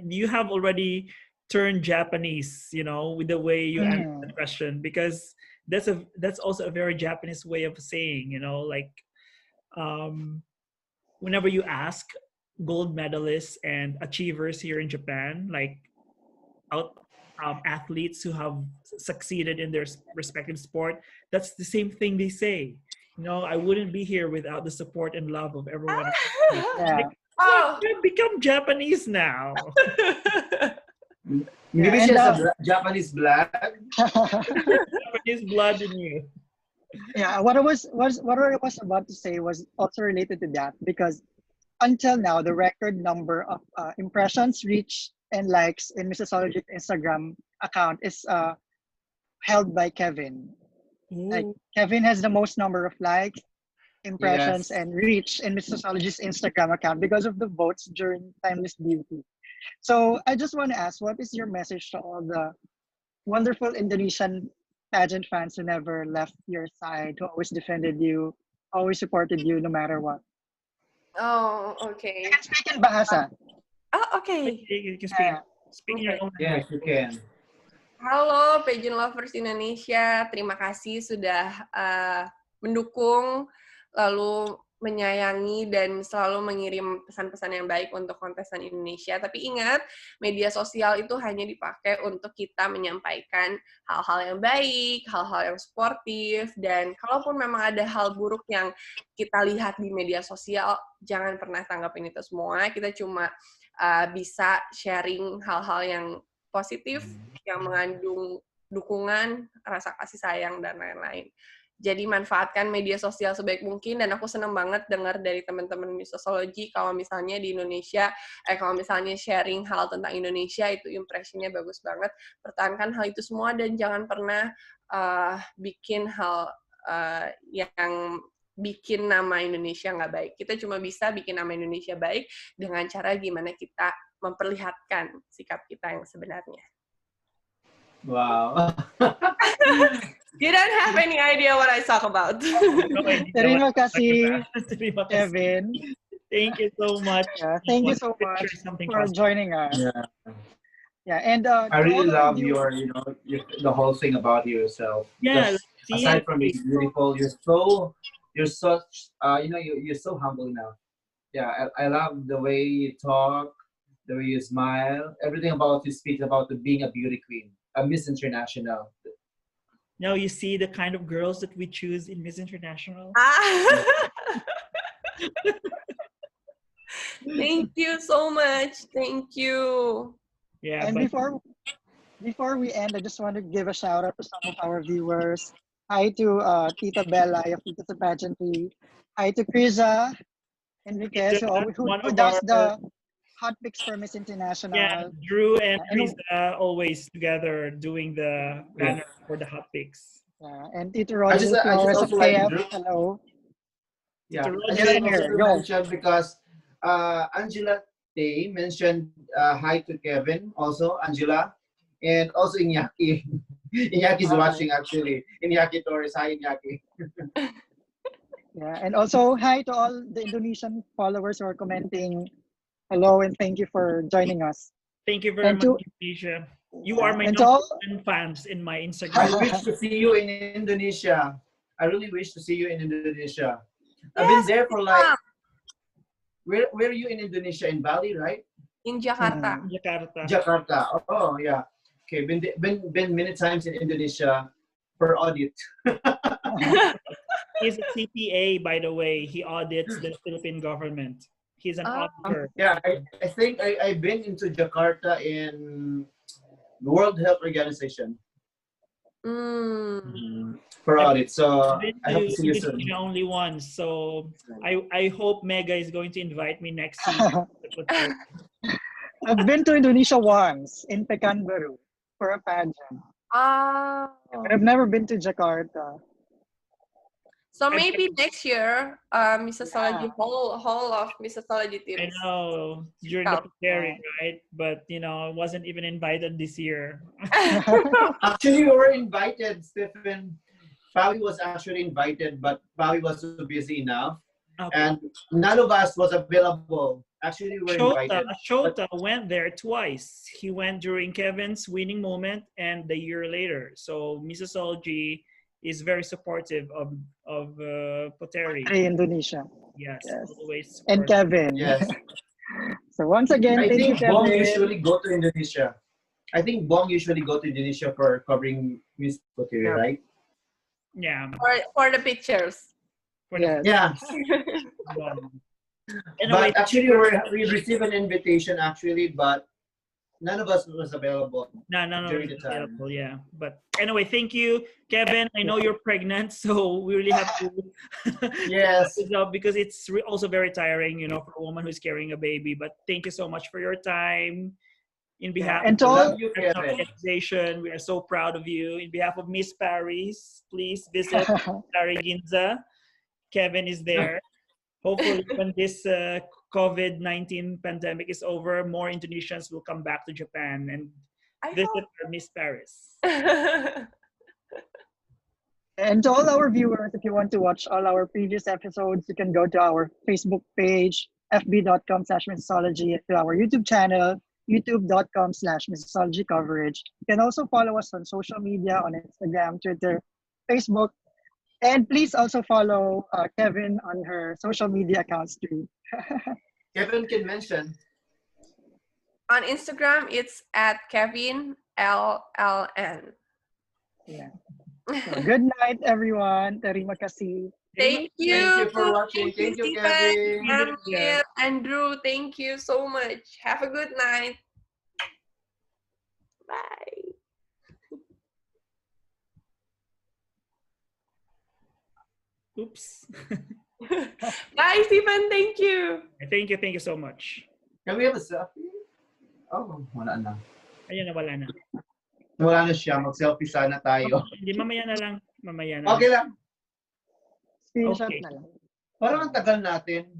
you have already turned Japanese, with the way you answer mm, the question, because that's also a very Japanese way of saying, like um, whenever you ask gold medalists and achievers here in Japan, like out athletes who have succeeded in their respective sport, that's the same thing they say. I wouldn't be here without the support and love of everyone around me. Like, yeah, what? Oh. You've become Japanese now. yeah, Maybe she and has a Japanese blood. Japanese blood in you. yeah. What I was about to say was also related to that because until now, the record number of impressions, reach, and likes in Missosology's Instagram account is held by Kevin. Like Ooh. Kevin has the most number of likes, impressions, Yes. and reach in Missosology's Instagram account because of the votes during Timeless Beauty. So I just want to ask, what is your message to all the wonderful Indonesian pageant fans who never left your side, who always defended you, always supported you no matter what? Oh, You okay. can speak in Bahasa. Oh, okay. You can Yeah. speak in your Okay. own Yes, language. you can. Halo, Pageant Lovers Indonesia. Terima kasih sudah mendukung, lalu menyayangi, dan selalu mengirim pesan-pesan yang baik untuk kontestan Indonesia. Tapi ingat, media sosial itu hanya dipakai untuk kita menyampaikan hal-hal yang baik, hal-hal yang sportif, dan kalaupun memang ada hal buruk yang kita lihat di media sosial, jangan pernah tanggapin itu semua. Kita cuma bisa sharing hal-hal yang positif, yang mengandung dukungan, rasa kasih sayang, dan lain-lain. Jadi manfaatkan media sosial sebaik mungkin, dan aku senang banget dengar dari teman-teman Missosology kalau misalnya di Indonesia, kalau misalnya sharing hal tentang Indonesia itu impressionnya bagus banget. Pertahankan hal itu semua dan jangan pernah bikin hal yang bikin nama Indonesia nggak baik. Kita cuma bisa bikin nama Indonesia baik dengan cara gimana kita memperlihatkan sikap kita yang sebenarnya. Wow. You don't have any idea what I talk about. Terima kasih, Terima kasih. Kevin. Thank you so much. Yeah, thank you so Share much something for positive. joining us. Yeah. Yeah, and I to all really our love your, the whole thing about yourself. Yeah, Just see, aside from being beautiful, you're such, you're so humble now. Yeah, I love the way you talk, the way you smile. Everything about you speaks about being a beauty queen, a Miss International. now you see the kind of girls that we choose in Miss International. Thank you so much. Thank you. Yeah, And but before we end, I just want to give a shout out to some of our viewers. Hi to Tita Bella of Tita sa Pageantry. Hi to Krisa Enriquez, one who of does our the hot picks for Miss yeah, International. Drew and And Risa always together doing the banner for the hot picks. and Tito I just Rodney I just Flores of also like KF. Drew. Hello. Yeah, Tito I Yes, just Rodney, also sir. to Go. mention because Angela Tay mentioned hi to Kevin, also Angela, and also Iñaki. Iñaki's Hi. watching actually. Iñaki Torres, hi Iñaki. Yeah, and also hi to all the Indonesian followers who are commenting. Hello and thank you for joining us. thank you very And much, to Indonesia. You are my and to number all one fans in my I Instagram. wish to see you in Indonesia. I really wish to see you in Indonesia. I've been Yes, there please for like come where are you in Indonesia? In Bali, right? in Jakarta. Jakarta. Jakarta. Oh yeah. Okay, been many times in Indonesia for audit. He's a CPA, by the way. He audits the Philippine government. He's an Ah. auditor. Yeah, I think I've been into Jakarta in the World Health Organization Mm. for I've audit. So been I hope to to see you soon. Indonesia only once, so I hope Mega is going to invite me next year. I've been to Indonesia once in Pekanbaru for a pageant, Ah. but I've never been to Jakarta. So I've maybe next year, Missosology Yeah. whole of Missosology I teams. know during the Out. Puteri, right? But I wasn't even invited this year. Actually, we were invited, Stephen. Pawi was actually invited, but Pawi was so busy enough, Okay. and none of us was available. Actually, we were Shota, invited. Shota went there twice. He went during Kevin's winning moment and the year later. So Missosology is very supportive of Puteri. Puteri Indonesia. Yes, Yes. always And supportive. Kevin. Yes, So once again, I thank you, think Bong Kevin. usually go to Indonesia. I think Bong usually go to Indonesia for covering Miss Potiri, Yeah. right? Yeah. For the pictures. For the Yes. Yeah. Wow. Anyway, But actually, we received an invitation actually, but none of us was available none of during it the time. available, yeah. But anyway, thank you, Kevin. I know you're pregnant, so we really have to Yes. this up because it's also very tiring, for a woman who's carrying a baby. But thank you so much for your time. In behalf And of to I all, love you, the Kevin. organization, we are so proud of you. In behalf of Miss Paris, please visit Larry Ginza. Kevin is there. Hopefully, when this COVID-19 pandemic is over, more Indonesians will come back to Japan and I visit Miss Paris. hope. and to all our viewers, if you want to watch all our previous episodes, you can go to our Facebook page, fb.com/Missosology, to our YouTube channel, youtube.com/Missosology coverage. You can also follow us on social media on Instagram, Twitter, Facebook, and please also follow Kevin on her social media accounts too. Kevin can mention. On Instagram, it's at Kevin LLN. Yeah. So good night, everyone. Terima kasih. Thank you. Thank you for watching. Thank you, Stephen, Kevin. Amir, Andrew. Thank you so much. Have a good night. Bye. Oops. Bye, Stephen. Thank you. Thank you so much. Can we have a selfie? Oh, wala na. Ayun na, wala na. Wala na siya. Mag-selfie sana tayo. Hindi, mamaya na lang. Mamaya na Okay lang. lang. Screenshot Okay. na lang. Parang ang tagal natin.